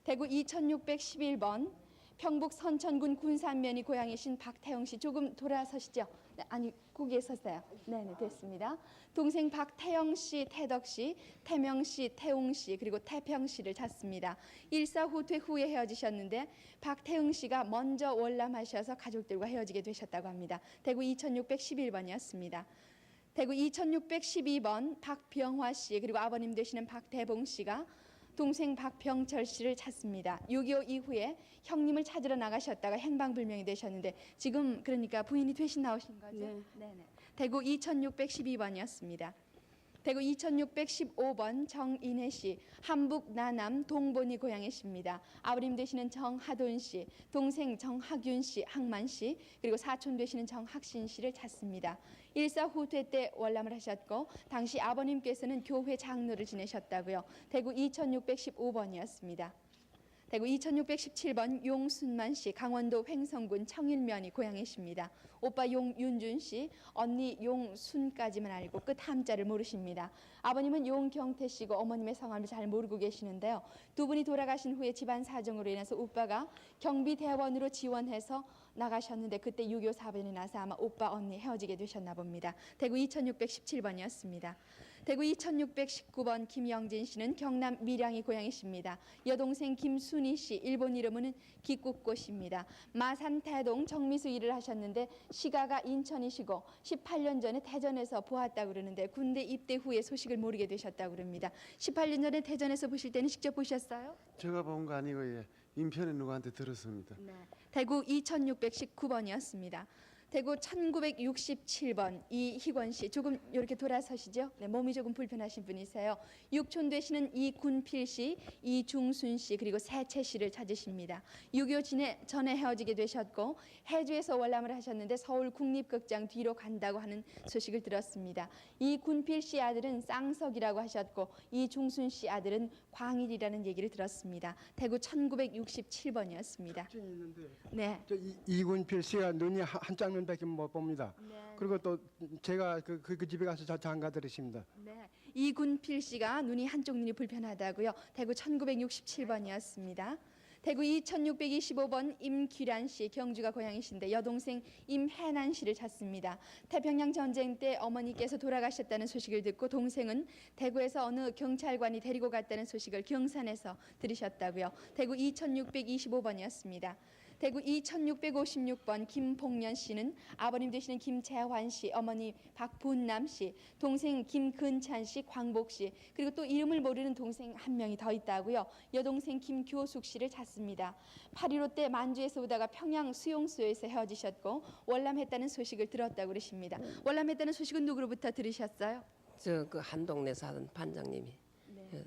대구 2611번 평북 선천군 군산면이 고향이신 박태영 씨 조금 돌아서시죠. 네, 아니 거기에 섰어요. 네네 됐습니다. 동생 박태영 씨, 태덕 씨, 태명 씨, 태웅 씨 그리고 태평 씨를 찾습니다. 일사후퇴 후에 헤어지셨는데 박태웅 씨가 먼저 월남하셔서 가족들과 헤어지게 되셨다고 합니다. 대구 2611번이었습니다. 대구 2612번 박병화 씨 그리고 아버님 되시는 박대봉 씨가 동생 박병철 씨를 찾습니다. 6.25 이후에 형님을 찾으러 나가셨다가 행방불명이 되셨는데 지금 그러니까 부인이 되신 나오신 거죠? 네. 네네. 대구 2612번이었습니다. 대구 2615번 정인혜 씨, 함북 나남 동본이 고향이십니다. 아버님 되시는 정하돈 씨, 동생 정학윤 씨, 항만 씨, 그리고 사촌 되시는 정학신 씨를 찾습니다. 일사후퇴 때 월남을 하셨고 당시 아버님께서는 교회 장로를 지내셨다고요. 대구 2615번이었습니다. 대구 2617번 용순만 씨, 강원도 횡성군 청일면이 고향이십니다. 오빠 용윤준 씨, 언니 용순까지만 알고 끝 함자를 모르십니다. 아버님은 용경태 씨고 어머님의 성함을 잘 모르고 계시는데요. 두 분이 돌아가신 후에 집안 사정으로 인해서 오빠가 경비대원으로 지원해서 나가셨는데 그때 6.25 사변이 나서 아마 오빠 언니 헤어지게 되셨나 봅니다. 대구 2617번이었습니다. 대구 2619번 김영진 씨는 경남 밀양이 고향이십니다. 여동생 김순희 씨, 일본 이름은 기국꽃입니다. 마산 대동 정미수 일을 하셨는데 시가가 인천이시고 18년 전에 대전에서 보았다고 그러는데 군대 입대 후에 소식을 모르게 되셨다고 그럽니다. 18년 전에 대전에서 보실 때는 직접 보셨어요? 제가 본 거 아니고 인편에 누구한테 들었습니다. 네. 대구 2619번이었습니다. 대구 1967번 이희권 씨 조금 이렇게 돌아서시죠. 네, 몸이 조금 불편하신 분이세요. 육촌 되시는 이군필 씨, 이중순 씨 그리고 세채 씨를 찾으십니다. 6.25 전에 헤어지게 되셨고 해주에서 월남을 하셨는데 서울 국립극장 뒤로 간다고 하는 소식을 들었습니다. 이군필 씨 아들은 쌍석이라고 하셨고 이중순 씨 아들은 광일이라는 얘기를 들었습니다. 대구 1967번이었습니다. 네. 이군필 씨가 눈이 한짝 밖에 못 봅니다. 네. 그리고 또 제가 그 집에 가서 장가 들으십니다. 네, 이군필 씨가 눈이 한쪽 눈이 불편하다고요. 대구 1967번이었습니다. 대구 2625번 임규란 씨, 경주가 고향이신데 여동생 임혜난 씨를 찾습니다. 태평양 전쟁 때 어머니께서 돌아가셨다는 소식을 듣고 동생은 대구에서 어느 경찰관이 데리고 갔다는 소식을 경산에서 들으셨다고요. 대구 2625번이었습니다. 대구 2656번 김봉년 씨는 아버님 되시는 김재환 씨, 어머니 박분남 씨, 동생 김근찬 씨, 광복 씨, 그리고 또 이름을 모르는 동생 한 명이 더 있다고요. 여동생 김교숙 씨를 찾습니다. 8.15 때 만주에서 오다가 평양 수용소에서 헤어지셨고 월남했다는 소식을 들었다고 그러십니다. 월남했다는 소식은 누구로부터 들으셨어요? 저 그 한동네 사는 반장님이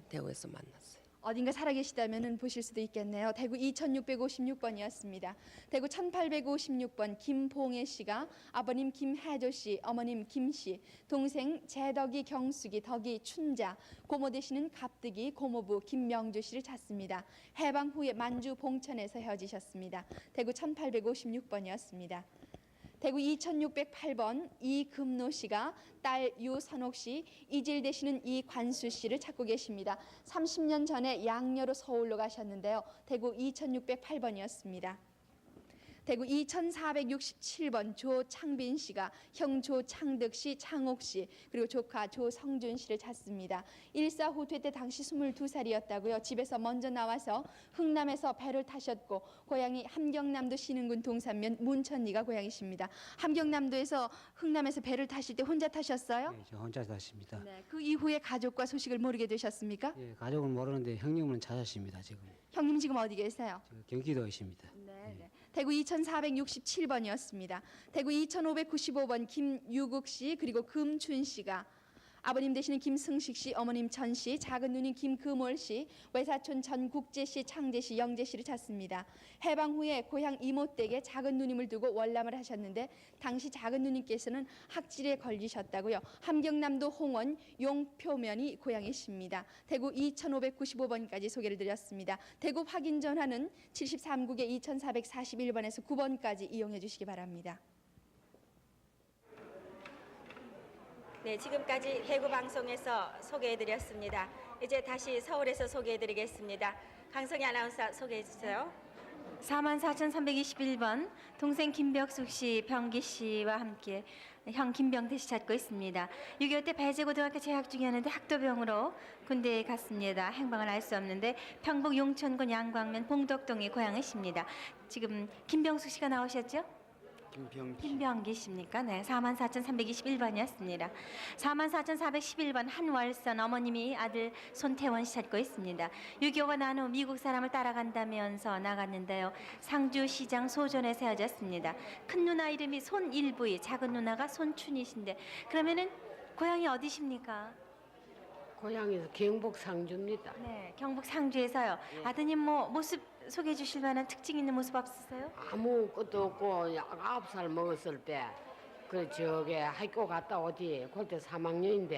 대구에서 만났어요. 어딘가 살아계시다면 보실 수도 있겠네요. 대구 2656번이었습니다. 대구 1856번 김봉애 씨가 아버님 김혜조 씨, 어머님 김 씨, 동생 재덕이 경숙이 덕이 춘자, 고모 되시는 갑득이 고모부 김명주 씨를 찾습니다. 해방 후에 만주 봉천에서 헤어지셨습니다. 대구 1856번이었습니다. 대구 2608번 이금노 씨가 딸 유선옥 씨, 이질 되시는 이관수 씨를 찾고 계십니다. 30년 전에 양녀로 서울로 가셨는데요. 대구 2608번이었습니다. 대구 2467번 조창빈 씨가 형 조창득 씨, 창옥 씨, 그리고 조카 조성준 씨를 찾습니다. 일사후퇴 때 당시 22살이었다고요. 집에서 먼저 나와서 흥남에서 배를 타셨고 고향이 함경남도 신흥군 동산면 문천리가 고향이십니다. 함경남도에서 흥남에서 배를 타실 때 혼자 타셨어요? 네, 저 혼자 탔습니다. 네, 그 이후에 가족과 소식을 모르게 되셨습니까? 예, 가족은 모르는데 형님은 찾았습니다. 지금 형님 지금 어디 계세요? 경기도에 있습니다. 네. 대구 2467번이었습니다. 대구 2595번 김유국 씨, 그리고 금춘 씨가 아버님 되시는 김승식 씨, 어머님 전 씨, 작은 누님 김금월 씨, 외사촌 전국재 씨, 창재 씨, 영재 씨를 찾습니다. 해방 후에 고향 이모 댁에 작은 누님을 두고 월남을 하셨는데 당시 작은 누님께서는 학질에 걸리셨다고요. 함경남도 홍원 용표면이 고향이십니다. 대구 2595번까지 소개를 드렸습니다. 대구 확인 전화는 73국에 2441번에서 9번까지 이용해 주시기 바랍니다. 네, 지금까지 대구 방송에서 소개해드렸습니다. 이제 다시 서울에서 소개해드리겠습니다. 강성희 아나운서 소개해 주세요. 44,321번 동생 김벽숙 씨, 병기 씨와 함께 형 김병태 씨 찾고 있습니다. 6.25 때 배제고등학교 재학 중이었는데 학도병으로 군대에 갔습니다. 행방을 알 수 없는데 평북 용천군 양광면 봉덕동이 고향이십니다. 지금 김병숙 씨가 나오셨죠? 김병기 씨입니까? 네, 44,321번이었습니다. 44,411번 한월선 어머님이 아들 손태원 씨 찾고 있습니다. 6.25가 난 후 미국 사람을 따라간다면서 나갔는데요. 상주시장 소전에 세워졌습니다. 큰 누나 이름이 손일부이, 작은 누나가 손춘이신데 그러면은 고향이 어디십니까? 고향에서 경북 상주입니다. 네, 경북 상주에서요. 아드님 뭐 모습 소개해 주실 만한 특징 있는 모습 없으세요? 아무것도 없고 9살 먹었을 때 그 저게 학교 갔다 오지 그때 3학년인데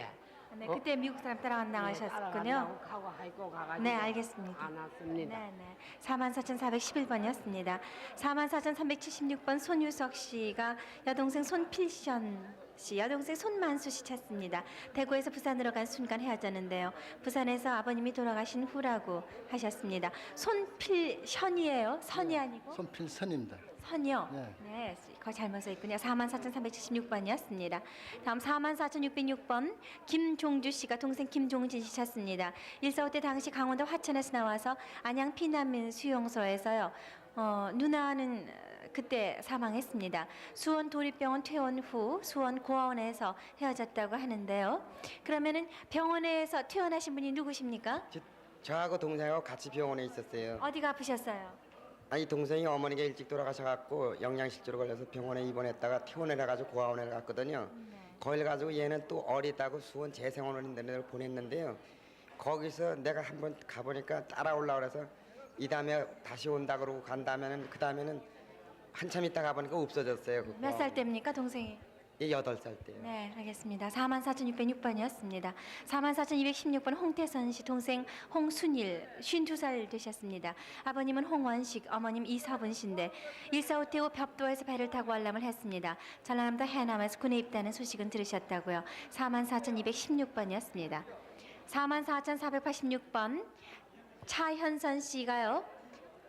네, 그때 미국 사람 따라간 나가셨군요. 하고 학교 가가지고 네, 알겠습니다. 안 왔습니다. 네, 네. 44,411번이었습니다. 44,376번 손유석 씨가 여동생 손필션 씨, 여동생 손만수 씨 찾습니다. 대구에서 부산으로 간 순간 헤어졌는데요. 부산에서 아버님이 돌아가신 후라고 하셨습니다. 손필션이에요? 선이 아니고? 손필선입니다. 선이요? 네. 네, 거기 잘못 써 있군요. 44,376번이었습니다. 다음 44,606번 김종주 씨가 동생 김종진 씨 찾습니다. 145 때 당시 강원도 화천에서 나와서 안양 피난민 수용소에서요. 누나는 그때 사망했습니다. 수원 도립병원 퇴원 후 수원 고아원에서 헤어졌다고 하는데요. 그러면은 병원에서 퇴원하신 분이 누구십니까? 저하고 동생하고 같이 병원에 있었어요. 어디가 아프셨어요? 아니 동생이 어머니가 일찍 돌아가셔갖고 영양실조로 걸려서 병원에 입원했다가 퇴원을 해가지고 고아원에 갔거든요. 거길 가지고 얘는 또 어리다고 수원 재생원을 있는 데를 보냈는데요. 거기서 내가 한번 가보니까 따라올라 그래서 이 다음에 다시 온다 그러고 간 다음에는 그 다음에는 한참 있다 가보니까 없어졌어요. 몇 살 때입니까, 동생이? 8살 때요. 네, 알겠습니다. 44,606번이었습니다. 44,216번 홍태선 씨 동생 홍순일 52살 되셨습니다. 아버님은 홍원식, 어머님 이서분 씨인데 145 때 후 벽도에서 배를 타고 관람을 했습니다. 전라남도 해남에서 군에 입대하는 소식은 들으셨다고요. 44,216번이었습니다. 44,486번 차현선 씨가요.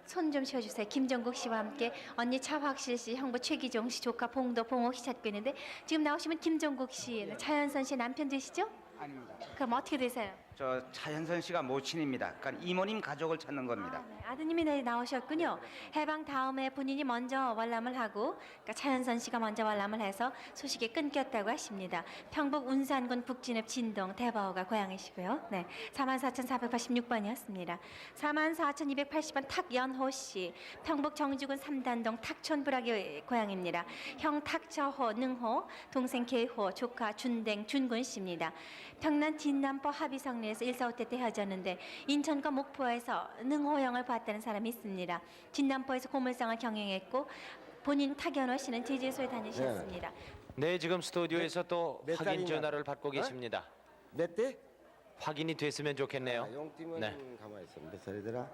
손 좀 쉬어주세요. 김정국 씨와 함께 언니 차확실 씨, 형부 최기종 씨, 조카 봉도 봉옥 씨 찾고 있는데 지금 나오시면 김정국 씨, 차현선 씨 남편 되시죠? 아닙니다. 그럼 어떻게 되세요? 저 차현선 씨가 모친입니다. 그러니까 이모님 가족을 찾는 겁니다. 네, 아드님이 내일 나오셨군요. 해방 다음에 본인이 먼저 월남을 하고 그러니까 차현선 씨가 먼저 월남을 해서 소식이 끊겼다고 하십니다. 평북 운산군 북진읍 진동 대바오가 고향이시고요. 네, 44,486번이었습니다. 44,280번 탁연호 씨, 평북 정주군 삼단동 탁촌부락의 고향입니다. 형 탁저호, 능호, 동생 계호, 조카 준댕, 준군 씨입니다. 평남 진남포 합의성 동네에서 145대 때 헤어졌는데 인천과 목포에서 능호영을 봤다는 사람이 있습니다. 진남포에서 고물상을 경영했고 본인 타견호 씨는 제주소에 다니셨습니다. 네, 지금 스튜디오에서 또 몇 확인 살이냐? 전화를 받고 계십니다. 몇 대? 확인이 됐으면 좋겠네요. 용띠면 네. 가만히 있어. 몇 살이더라?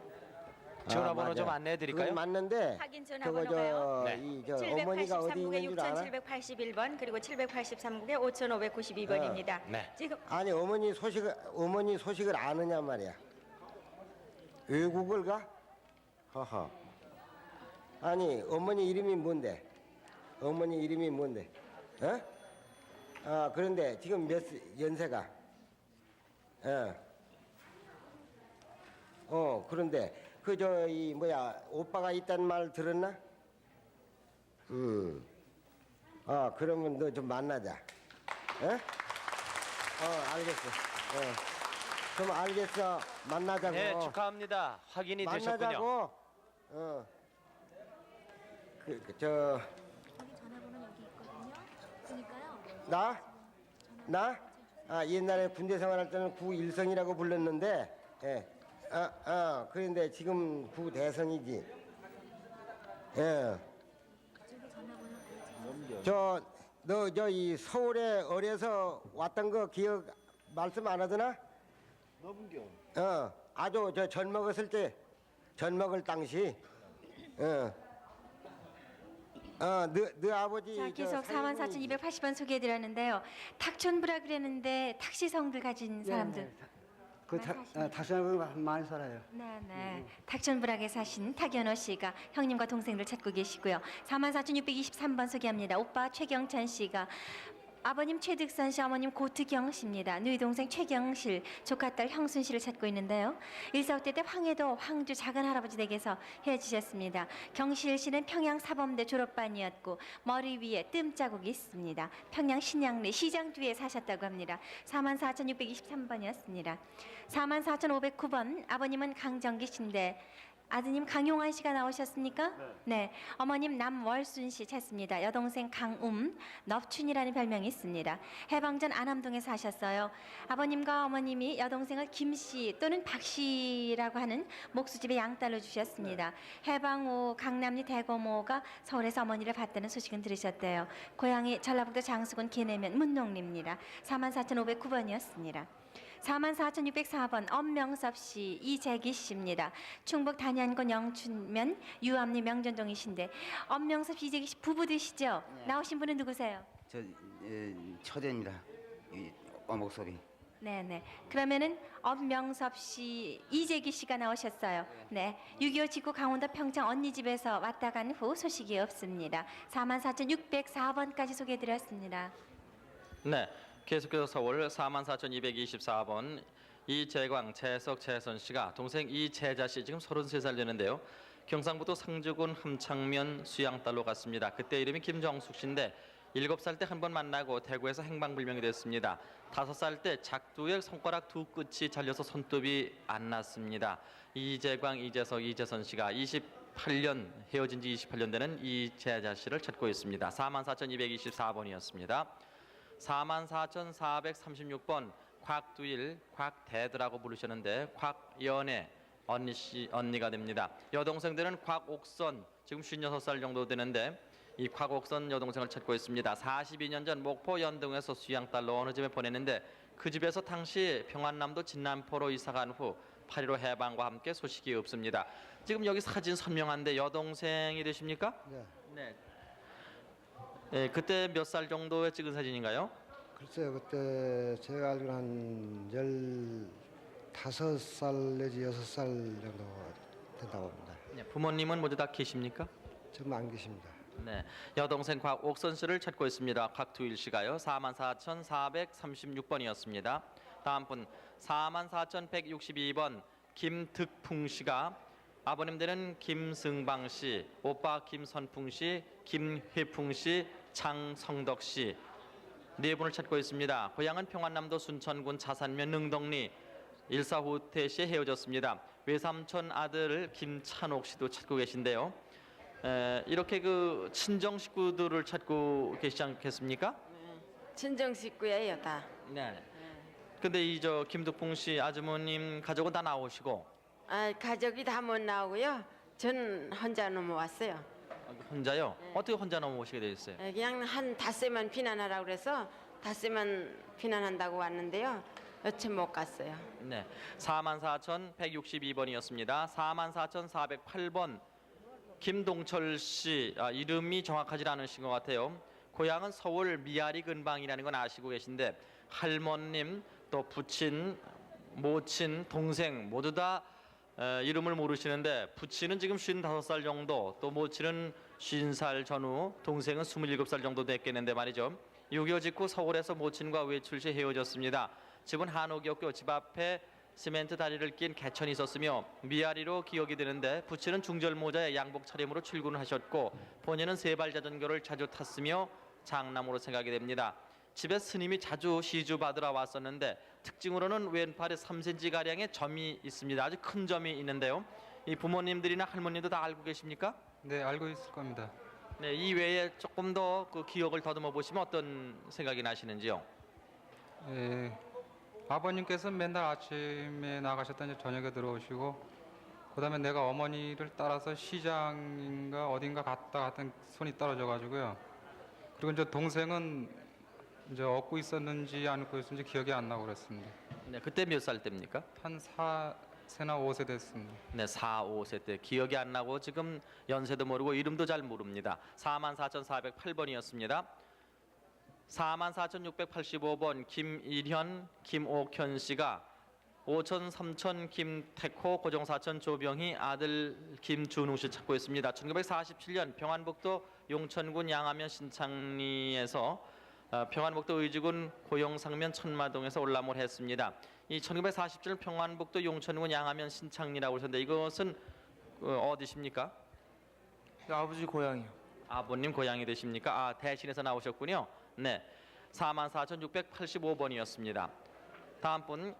전화번호 맞아. 좀 안내해 드릴까요? 그건 맞는데 확인 저거 전화번호가요. 네. 이저 어머니가 어디 있는 줄 알아? 6781번 그리고 783국에 5592번입니다. 네. 지금 아니 어머니 소식을 아느냐 말이야. 외국을 가? 허허. 아니 어머니 이름이 뭔데? 어머니 이름이 뭔데? 어? 아 그런데 지금 연세가? 그런데 그 이 뭐야 오빠가 있다는 말 들었나? 그러면 너 좀 만나자. 알겠어. 그럼 알겠어. 만나자고. 네, 축하합니다. 확인이 되셨군요. 만나자고. 저 나? 옛날에 군대 생활할 때는 구일성이라고 불렀는데, 그런데 지금 구대성이지. 너 이 서울에 어려서 왔던 거 기억 말씀 안 하더나? 너분겨. 아주 저 전 먹었을 때, 전 먹을 당시, 너 아버지. 자, 계속 저 44,280번 소개해드렸는데요. 탁촌부라 그랬는데 탁시성들 가진 사람들. 그 다시는 많이 살아요. 네. 탁촌부락에 사신 타견호 씨가 형님과 동생들 찾고 계시고요. 44,623번 소개합니다. 오빠 최경찬 씨가 아버님 최득선 씨, 어머님 고트경 씨입니다. 누이 동생 최경실, 조카딸 형순 씨를 찾고 있는데요. 145대 때 황해도 황주 작은 할아버지 댁에서 헤어지셨습니다. 경실 씨는 평양 사범대 졸업반이었고 머리 위에 뜸 자국이 있습니다. 평양 신양리 시장 뒤에 사셨다고 합니다. 44,623번이었습니다. 44,509번 아버님은 강정기 씨인데 아드님 강용환 씨가 나오셨습니까? 네. 어머님 남월순 씨 찾습니다. 여동생 강움, 넙춘이라는 별명이 있습니다. 해방전 안암동에 사셨어요. 아버님과 어머님이 여동생을 김 씨 또는 박 씨라고 하는 목수집에 양딸로 주셨습니다. 해방 후 강남리 대고모가 서울에서 어머니를 봤다는 소식은 들으셨대요. 고향이 전라북도 장수군 계내면 문농리입니다. 44,509번이었습니다. 44,604번 엄명섭 씨, 이재기 씨입니다. 충북 단양군 영춘면 유암리 명전동이신데 엄명섭 씨, 이재기 씨 부부되시죠? 네. 나오신 분은 누구세요? 저 처제입니다. 이 목소리. 네네. 그러면은 엄명섭 씨, 이재기 씨가 나오셨어요. 네. 6.25 직후 강원도 평창 언니 집에서 왔다 간 후 소식이 없습니다. 44,604번까지 소개해드렸습니다. 네. 계속해서 서울 44,224번 이재광, 재석, 재선 씨가 동생 이재자 씨 지금 33살 되는데요. 경상북도 상주군 함창면 수양딸로 갔습니다. 그때 이름이 김정숙 씨인데 7살 때 한 번 만나고 대구에서 행방불명이 됐습니다. 5살 때 작두의 손가락 두 끝이 잘려서 손톱이 안 났습니다. 이재광, 이재석, 이재선 씨가 28년 헤어진 지 28년 되는 이재자 씨를 찾고 있습니다. 44,224번이었습니다. 44,436번 곽두일, 곽대드라고 부르셨는데 곽연애 언니가 됩니다. 여동생들은 곽옥선, 지금 56살 정도 되는데 이 곽옥선 여동생을 찾고 있습니다. 42년 전 목포 연등에서 수양딸로 어느 집에 보냈는데 그 집에서 당시 평안남도 진남포로 이사간 후 8.15 해방과 함께 소식이 없습니다. 지금 여기 사진 선명한데 여동생이 되십니까? 네. 네, 그때 몇 살 정도에 찍은 사진인가요? 글쎄요, 그때 제가 알기로 한 15살 내지 6살 정도 된다고 봅니다. 네, 부모님은 모두 다 계십니까? 지금 안 계십니다. 네, 여동생 곽옥선 씨를 찾고 있습니다. 곽두일 씨가요. 44,436번이었습니다. 다음 분 44,162번 김득풍 씨가 아버님 되는 김승방 씨, 오빠 김선풍 씨, 김회풍 씨, 장성덕 씨 네 분을 찾고 있습니다. 고향은 평안남도 순천군 자산면 능덕리 145태 씨에 헤어졌습니다. 외삼촌 아들 김찬옥 씨도 찾고 계신데요. 이렇게 그 친정 식구들을 찾고 계시지 않겠습니까? 친정 식구예요 다. 네. 근데 이 저 김덕봉 씨 아주머님 가족은 다 나오시고 가족이 다 못 나오고요. 전 혼자 넘어왔어요. 혼자요? 어떻게 혼자 넘어오시게 되셨어요? 그냥 한 닷새만 피난하라고 그래서 닷새만 피난한다고 왔는데요. 여태 못 갔어요. 네, 44,162번이었습니다. 44,408번 김동철 씨 이름이 정확하지 않으신 것 같아요. 고향은 서울 미아리 근방이라는 건 아시고 계신데 할머님 또 부친, 모친, 동생 모두 다 이름을 모르시는데 부친은 지금 55살 정도, 또 모친은 50살 전후, 동생은 27살 정도 됐겠는데 말이죠. 6.25 직후 서울에서 모친과 외출 시 헤어졌습니다. 집은 한옥이었고 집 앞에 시멘트 다리를 낀 개천이 있었으며 미아리로 기억이 되는데 부친은 중절 모자에 양복 차림으로 출근을 하셨고 본인은 세발 자전거를 자주 탔으며 장남으로 생각이 됩니다. 집에 스님이 자주 시주 받으러 왔었는데 특징으로는 왼팔에 3cm가량의 점이 있습니다. 아주 큰 점이 있는데요. 이 부모님들이나 할머님도 다 알고 계십니까? 네, 알고 있을 겁니다. 네, 이 외에 조금 더 그 기억을 더듬어 보시면 어떤 생각이 나시는지요? 예, 아버님께서 맨날 아침에 나가셨더니 저녁에 들어오시고 그다음에 내가 어머니를 따라서 시장인가 어딘가 갔다 갔던 손이 떨어져 가지고요. 그리고 이제 동생은 이제 얻고 있었는지 안 얻고 있었는지 기억이 안 나고 그랬습니다. 네, 그때 몇 살 때입니까? 한 4세나 5세 됐습니다. 네, 4, 5세 때 기억이 안 나고 지금 연세도 모르고 이름도 잘 모릅니다. 44,408번이었습니다. 44,685번 김일현, 김옥현 씨가 오천, 삼천, 김태호, 고종사천, 조병희, 아들 김준웅 씨 찾고 있습니다. 1947년 평안북도 용천군 양화면 신창리에서 평안북도 의지군 고영상면 천마동에서 올라몰 했습니다. 이 1947년 평안북도 용천군 양화면 신창리라고 하셨는데 이것은 어디십니까? 아버지 고향이요. 아버님 고향이 되십니까? 대신에서 나오셨군요. 네, 44,685번이었습니다. 다음 분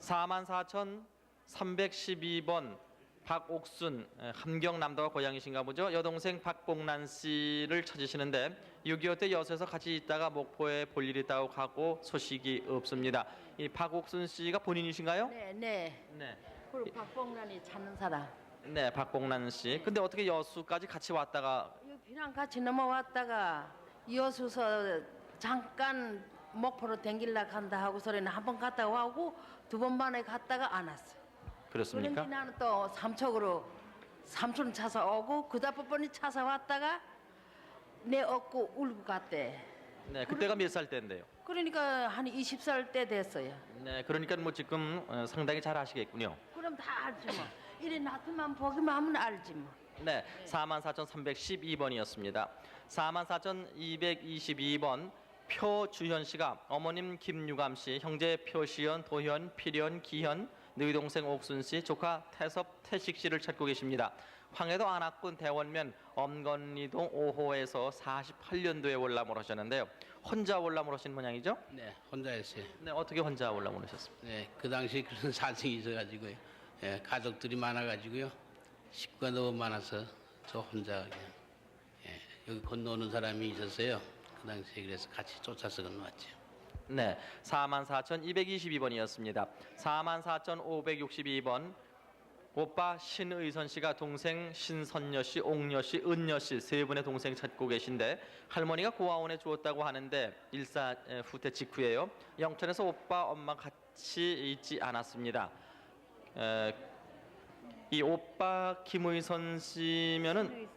44,312번 박옥순, 함경남도가 고향이신가 보죠. 여동생 박봉란 씨를 찾으시는데 6.25 때 여수에서 같이 있다가 목포에 볼 일이 있다고 하고 소식이 없습니다. 이 박옥순 씨가 본인이신가요? 네. 그리고 박봉란이 찾는 사람. 네, 박봉란 씨. 근데 어떻게 여수까지 같이 왔다가 비랑 같이 넘어왔다가 여수서 잠깐 목포로 댕길라 간다 하고 소리는 한 번 갔다 와고 두 번 만에 갔다가 안 왔어. 그렇습니까? 그런데 나는 또 삼척으로 삼촌 차서 오고 그 다음 번이 차서 왔다가 내 업고 울고 갔대. 네, 그때가 몇 살 때인데요? 그러니까 한 20살 때 됐어요. 네, 그러니까 뭐 지금 상당히 잘 아시겠군요. 그럼 다 알지 뭐. 이래 나트만 보기만 하면 알지 뭐. 네, 44,312번이었습니다. 44,222번 표주현 씨가 어머님 김유감 씨, 형제 표시현, 도현, 필현, 기현, 너희 동생 옥순 씨, 조카 태섭, 태식 씨를 찾고 계십니다. 황해도 안악군 대원면 엄건리동 5호에서 48년도에 월남을 하셨는데요. 혼자 월남을 하신 모양이죠? 네, 혼자 했어요. 네, 어떻게 혼자 월남을 하셨습니까? 네, 그 당시 그런 사정이 있어가지고요. 예, 가족들이 많아가지고요. 식구가 너무 많아서 저 혼자 그냥 여기 건너오는 사람이 있었어요. 그 당시에 그래서 같이 쫓아서 건너왔죠. 네, 44,222번이었습니다. 44,562번 오빠 신의선 씨가 동생 신선여 씨, 옥여 씨, 은여 씨 세 분의 동생 찾고 계신데 할머니가 고아원에 주었다고 하는데 일사 후퇴 직후예요. 영천에서 오빠 엄마 같이 있지 않았습니다. 이 오빠 김의선 씨면은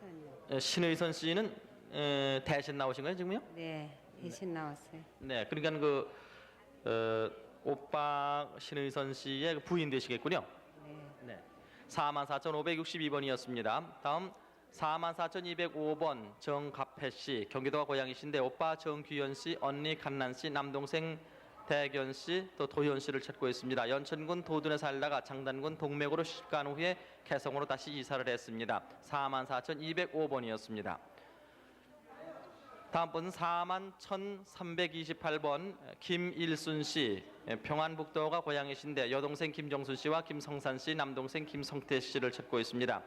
신의선 씨는 대신 나오신 거예요 지금요? 네, 대신 나왔어요. 네, 그러니까 오빠 신의선 씨의 그 부인 되시겠군요. 네. 44,562번이었습니다. 다음 44,205번 정갑혜 씨, 경기도가 고향이신데 오빠 정규현 씨, 언니 간난 씨, 남동생 대견 씨, 또 도현 씨를 찾고 있습니다. 연천군 도둔에 살다가 장단군 동맥으로 시집간 후에 개성으로 다시 이사를 했습니다. 44,205번이었습니다. 다음 분은 41,328번 김일순 씨, 평안북도가 고향이신데 여동생 김정순 씨와 김성산 씨, 남동생 김성태 씨를 찾고 있습니다.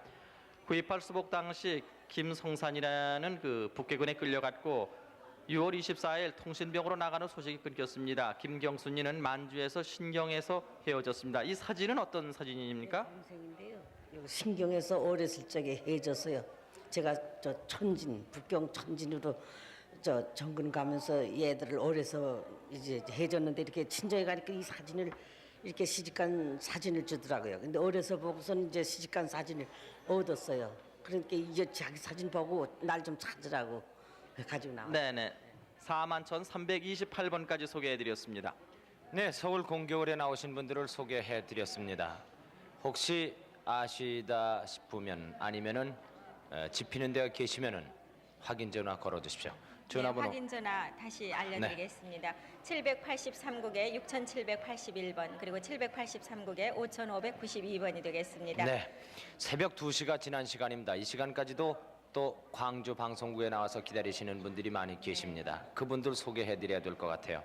9.28 수복 당시 김성산이라는 그 북괴군에 끌려갔고 6월 24일 통신병으로 나가는 소식이 끊겼습니다. 김경순이는 만주에서 신경에서 헤어졌습니다. 이 사진은 어떤 사진입니까? 동생인데요. 여기 신경에서 어렸을 적에 헤어졌어요. 제가 저 천진, 북경 천진으로 저 정근 가면서 얘들을 어려서 이제 헤어졌는데 이렇게 친정에 가니까 이 사진을 이렇게 시집간 사진을 주더라고요. 근데 어려서 보고선 이제 시집간 사진을 얻었어요. 그러니까 이제 자기 사진 보고 날 좀 찾으라고 가지고 나왔어요. 네네. 41,328번까지 소개해드렸습니다. 네, 서울 공교월에 나오신 분들을 소개해드렸습니다. 혹시 아시다 싶으면 아니면은 집히는 데가 계시면은 확인 전화 걸어주십시오. 전화번호. 네, 확인 전화 다시 알려드리겠습니다. 783국에 6781번 그리고 783국에 5592번이 되겠습니다. 네, 새벽 2시가 지난 시간입니다. 이 시간까지도 또 광주 방송국에 나와서 기다리시는 분들이 많이 계십니다. 그분들 소개해드려야 될 것 같아요.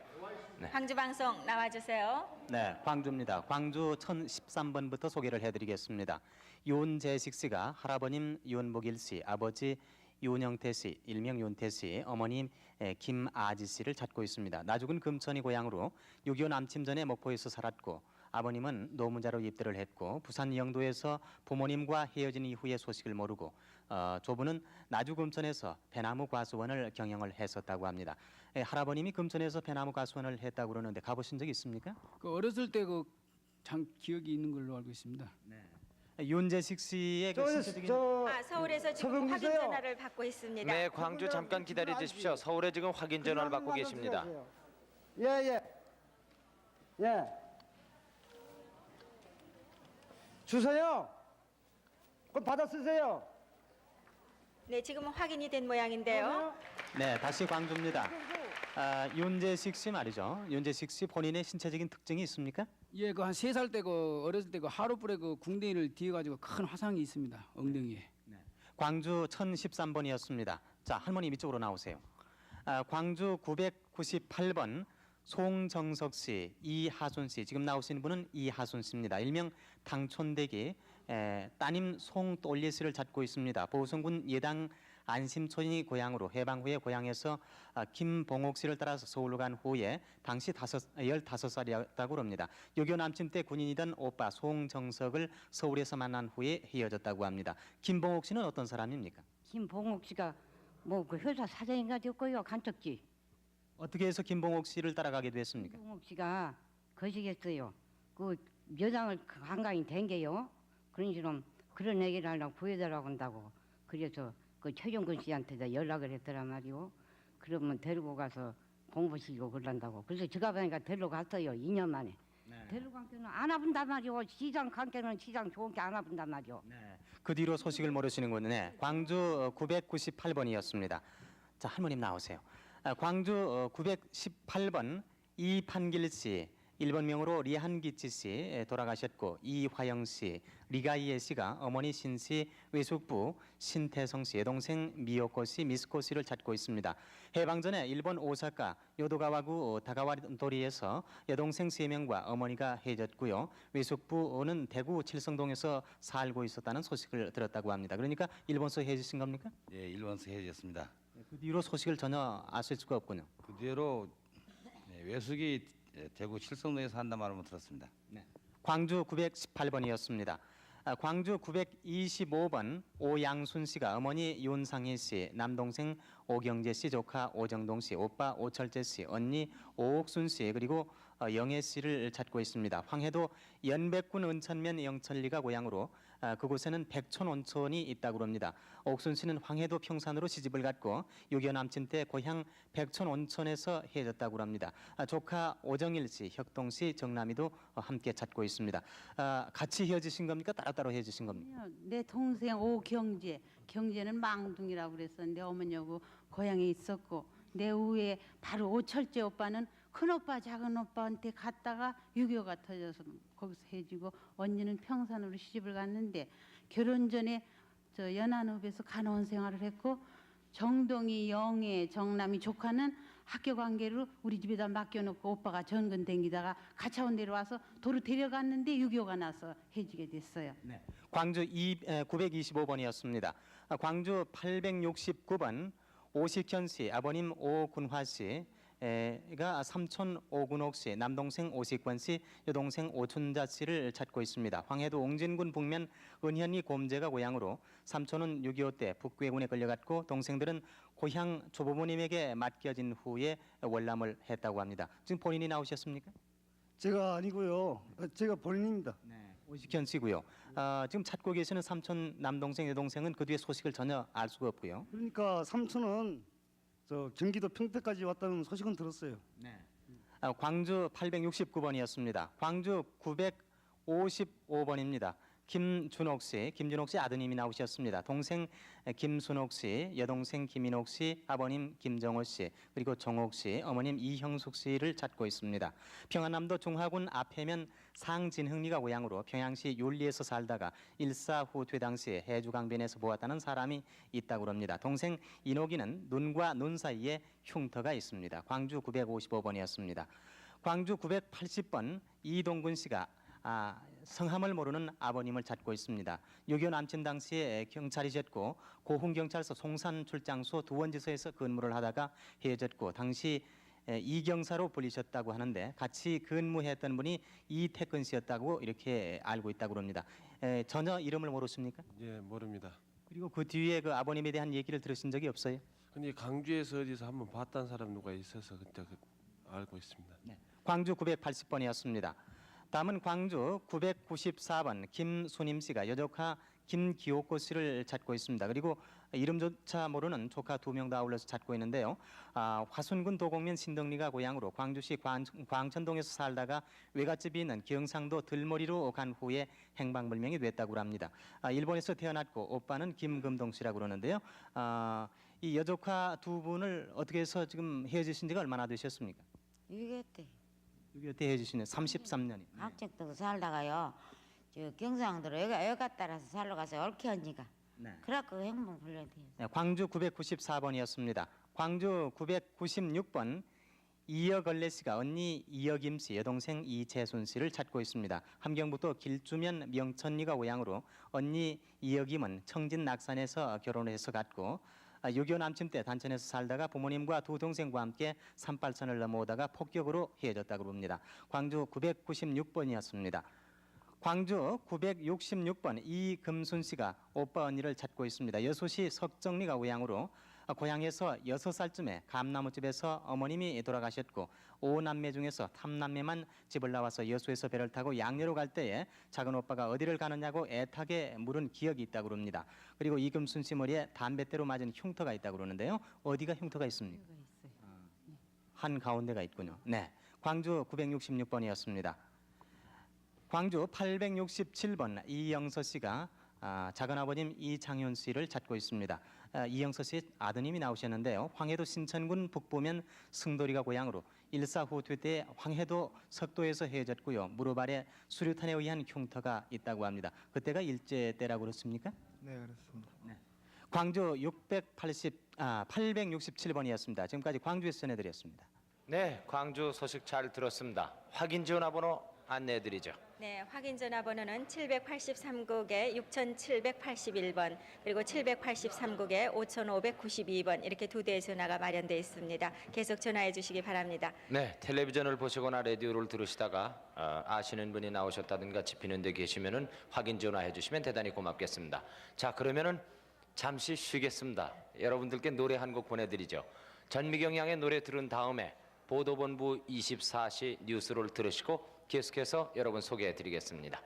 네. 광주 방송 나와주세요. 네, 광주입니다. 광주 1013번부터 소개를 해드리겠습니다. 윤재식 씨가 할아버님 윤복일 씨, 아버지 윤영태 씨, 일명 윤태 씨, 어머님 김아지 씨를 찾고 있습니다. 나죽은 금천이 고향으로 6.25 남침 전에 목포에서 살았고 아버님은 노무자로 입대를 했고 부산 영도에서 부모님과 헤어진 이후의 소식을 모르고 조부는 나주 금천에서 배나무 과수원을 경영을 했었다고 합니다. 할아버님이 금천에서 배나무 과수원을 했다고 그러는데 가보신 적 있습니까? 그 어렸을 때 그 참 기억이 있는 걸로 알고 있습니다. 윤재식 씨의 그 신체적인 서울에서 지금 확인 전화를 받고 있습니다. 네, 광주 잠깐 기다려 주십시오. 서울에 지금 확인 전화를 받고 계십니다. 예. 주세요. 그럼 받아 쓰세요. 네, 지금 확인이 된 모양인데요. 네, 다시 광주입니다. 윤재식 씨 말이죠. 윤재식 씨 본인의 신체적인 특징이 있습니까? 예, 그 한 3살 때 그 어렸을 때 그 하루불에 그 궁뎅이를 뒤에 가지고 큰 화상이 있습니다. 엉덩이에. 광주 1013번이었습니다. 자, 할머니 이쪽으로 나오세요. 광주 998번 송정석 씨, 이하순 씨. 지금 나오시는 분은 이하순 씨입니다. 일명 당촌대기 따님 송똘리 씨를 찾고 있습니다. 보성군 예당 안심촌이 고향으로 해방 후에 고향에서 김봉옥 씨를 따라서 서울로 간 후에 당시 15살이었다고 합니다. 6.25 남침 때 군인이던 오빠 송정석을 서울에서 만난 후에 헤어졌다고 합니다. 김봉옥 씨는 어떤 사람입니까? 김봉옥 씨가 뭐 그 회사 사장인가 됐고요. 간척지. 어떻게 해서 김봉옥 씨를 따라가게 됐습니까? 김봉옥 씨가 거시겠어요. 그 여당을 한강이 댕겨요. 그런 식으로 그런 얘기를 하려고 구해달라고 한다고. 그래서 그 최종근 씨한테 연락을 했더란 말이오. 그러면 데리고 가서 공부시키고 그런다고. 그래서 제가 보니까 데리고 갔어요. 2년 만에. 데리고 간 게는 안 와본단 말이오. 시장 관계는 시장 좋은 게 안 와본단 말이오. 그 뒤로 소식을 모르시는군요. 네, 광주 998번이었습니다. 자, 할머님 나오세요. 광주 918번 이판길 씨, 일본명으로 리한기치 씨 돌아가셨고 이화영 씨, 리가이에 씨가 어머니 신씨, 외숙부 신태성 씨, 여동생 미요코 씨, 미스코 씨를 찾고 있습니다. 해방 전에 일본 오사카 요도가와구 다가와도리에서 여동생 3명과 어머니가 헤어졌고요. 외숙부는 대구 칠성동에서 살고 있었다는 소식을 들었다고 합니다. 그러니까 일본서 헤어지신 겁니까? 예, 일본서 헤어졌습니다. 그 뒤로 소식을 전혀 아실 수가 없군요. 그 뒤로 외숙이 대구 칠성동에서 한단 말을 들었습니다. 광주 918번이었습니다. 광주 925번 오양순 씨가 어머니 윤상희 씨, 남동생 오경재 씨, 조카 오정동 씨, 오빠 오철재 씨, 언니 오옥순 씨 그리고 영애 씨를 찾고 있습니다. 황해도 연백군 은천면 영천리가 고향으로 그곳에는 백촌 온천이 있다고 합니다. 옥순 씨는 황해도 평산으로 시집을 갔고 6.25 남침 때 고향 백촌 온천에서 헤어졌다고 합니다. 조카 오정일 씨, 혁동 씨, 정남이도 함께 찾고 있습니다. 같이 헤어지신 겁니까? 따로따로 헤어지신 겁니까? 내 동생 오경재, 경재는 망둥이라고 그랬었는데 어머니하고 고향에 있었고 내 후에 바로 오철재 오빠는 큰오빠 작은오빠한테 갔다가 6.25가 터져서 거기서 헤어지고 언니는 평산으로 시집을 갔는데 결혼 전에 저 연안읍에서 간호원 생활을 했고 정동이, 영애, 정남이 조카는 학교 관계로 우리 집에다 맡겨놓고 오빠가 전근 댕기다가 가차원 내려와서 도로 데려갔는데 6.25가 나서 헤어지게 됐어요. 광주 925번이었습니다. 광주 869번 오식현 씨, 아버님 오군화 씨가 삼촌 오군옥 씨, 남동생 오식권 씨, 여동생 오춘자 씨를 찾고 있습니다. 황해도 옹진군 북면 은현리 곰제가 고향으로 삼촌은 6.25 때 북괴군에 끌려갔고 동생들은 고향 조부모님에게 맡겨진 후에 월남을 했다고 합니다. 지금 본인이 나오셨습니까? 제가 아니고요. 제가 본인입니다. 오식현 씨고요. 지금 찾고 계시는 삼촌, 남동생, 여동생은 그 뒤에 소식을 전혀 알 수가 없고요. 그러니까 삼촌은 저 경기도 평택까지 왔다는 소식은 들었어요. 광주 869번이었습니다. 광주 955번입니다. 김준옥 씨 아드님이 나오셨습니다. 동생 김순옥 씨, 여동생 김인옥 씨, 아버님 김정호 씨, 그리고 정옥 씨, 어머님 이형숙 씨를 찾고 있습니다. 평안남도 중화군 앞해면 상진흥리가 고향으로 평양시 율리에서 살다가 일사후퇴 당시에 해주강변에서 보았다는 사람이 있다고 합니다. 동생 인옥이는 눈과 눈 사이에 흉터가 있습니다. 광주 955번이었습니다. 광주 980번 이동근 씨가 성함을 모르는 아버님을 찾고 있습니다. 6.25 남침 당시에 경찰이셨고 고흥경찰서 송산출장소 두원지서에서 근무를 하다가 헤어졌고 당시 이경사로 불리셨다고 하는데 같이 근무했던 분이 이태근 씨였다고 이렇게 알고 있다고 합니다. 전혀 이름을 모르십니까? 예, 모릅니다. 그리고 그 뒤에 그 아버님에 대한 얘기를 들으신 적이 없어요? 근데 강주에서 어디서 한번 봤던 사람 누가 있어서 그때 알고 있습니다. 광주 980번이었습니다. 다음은 광주 994번 김순임 씨가 여조카 김기옥고 씨를 찾고 있습니다. 그리고 이름조차 모르는 조카 2명 다 아울러서 찾고 있는데요. 화순군 도곡면 신덕리가 고향으로 광주시 광천동에서 살다가 외갓집이 있는 경상도 들머리로 간 후에 행방불명이 됐다고 합니다. 일본에서 태어났고 오빠는 김금동 씨라고 그러는데요. 이 여조카 두 분을 어떻게 해서 지금 헤어지신 지가 얼마나 되셨습니까? 6.25 때 6.25 때 헤어지시네. 33년이. 학적도 살다가요. 저 경상도로 여가 따라서 살러 가서 옳게 언니가. 그래갖고 행복 불러대요. 광주 994번이었습니다. 광주 996번 이여걸레 씨가 언니 이여김 씨, 여동생 이재순 씨를 찾고 있습니다. 함경북도 길주면 명천리가 고향으로 언니 이여김은 청진 낙산에서 결혼해서 갔고 6.25 남침 때 단천에서 살다가 부모님과 두 동생과 함께 산발선을 넘어오다가 폭격으로 헤어졌다고 합니다. 광주 996번이었습니다. 광주 966번 이금순 씨가 오빠 언니를 찾고 있습니다. 여수시 석정리가 고향으로 고향에서 6살쯤에 감나무집에서 어머님이 돌아가셨고 5남매 중에서 3남매만 집을 나와서 여수에서 배를 타고 양녀로 갈 때에 작은 오빠가 어디를 가느냐고 애타게 물은 기억이 있다고 합니다. 그리고 이금순 씨 머리에 담뱃대로 맞은 흉터가 있다고 그러는데요. 어디가 흉터가 있습니까? 한 가운데가 있군요. 네, 광주 966번이었습니다. 광주 867번 이영서 씨가 작은아버님 이창현 씨를 찾고 있습니다. 이영서 씨 아드님이 나오셨는데요. 황해도 신천군 북부면 승도리가 고향으로 일사후퇴 때 황해도 석도에서 헤어졌고요. 무릎 아래 수류탄에 의한 흉터가 있다고 합니다. 그때가 일제 때라고 그렇습니까? 네, 그렇습니다. 광주 867번이었습니다. 지금까지 광주에서 전해드렸습니다. 네, 광주 소식 잘 들었습니다. 확인 전화번호 안내해드리죠. 네, 확인 전화번호는 783국에 6781번 그리고 783국에 5592번 이렇게 두 대의 전화가 마련되어 있습니다. 계속 전화해 주시기 바랍니다. 네, 텔레비전을 보시거나 라디오를 들으시다가 아시는 분이 나오셨다든가 집히는 데 계시면은 확인 전화해 주시면 대단히 고맙겠습니다. 자, 그러면은 잠시 쉬겠습니다. 여러분들께 노래 한 곡 보내드리죠. 전미경 양의 노래 들은 다음에 보도본부 24시 뉴스를 들으시고 계속해서 여러분 소개해 드리겠습니다.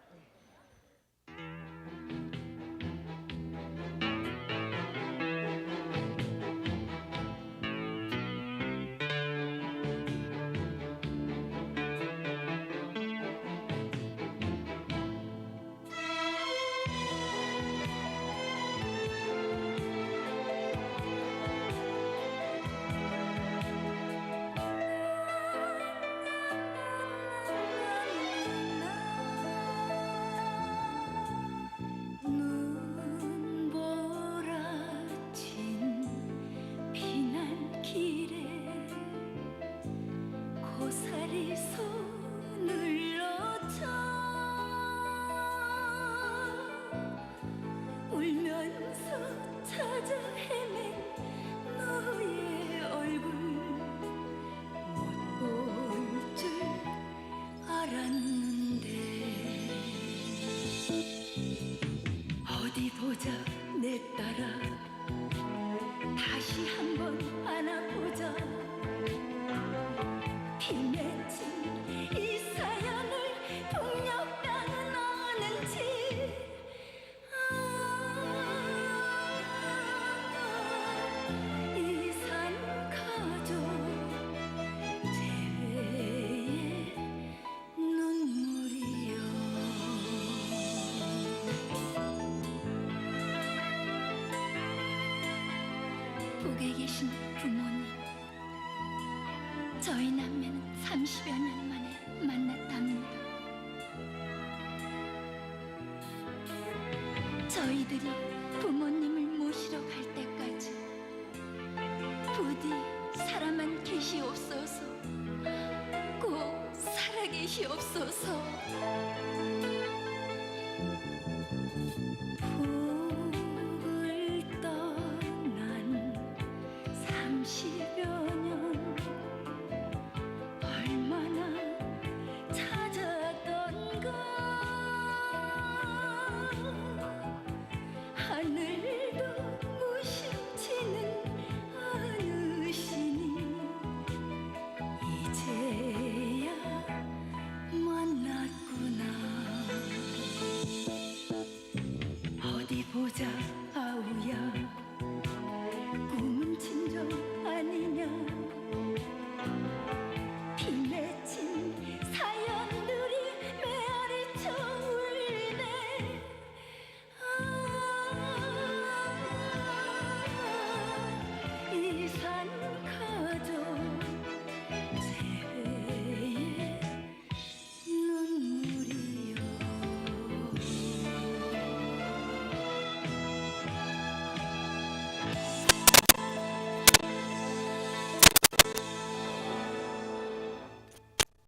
저희 남매는 30여 년 만에 만났답니다. 저희들이 부모님을 모시러 갈 때까지 부디 살아만 계시옵소서. 꼭 살아계시옵소서. 북을 떠난 30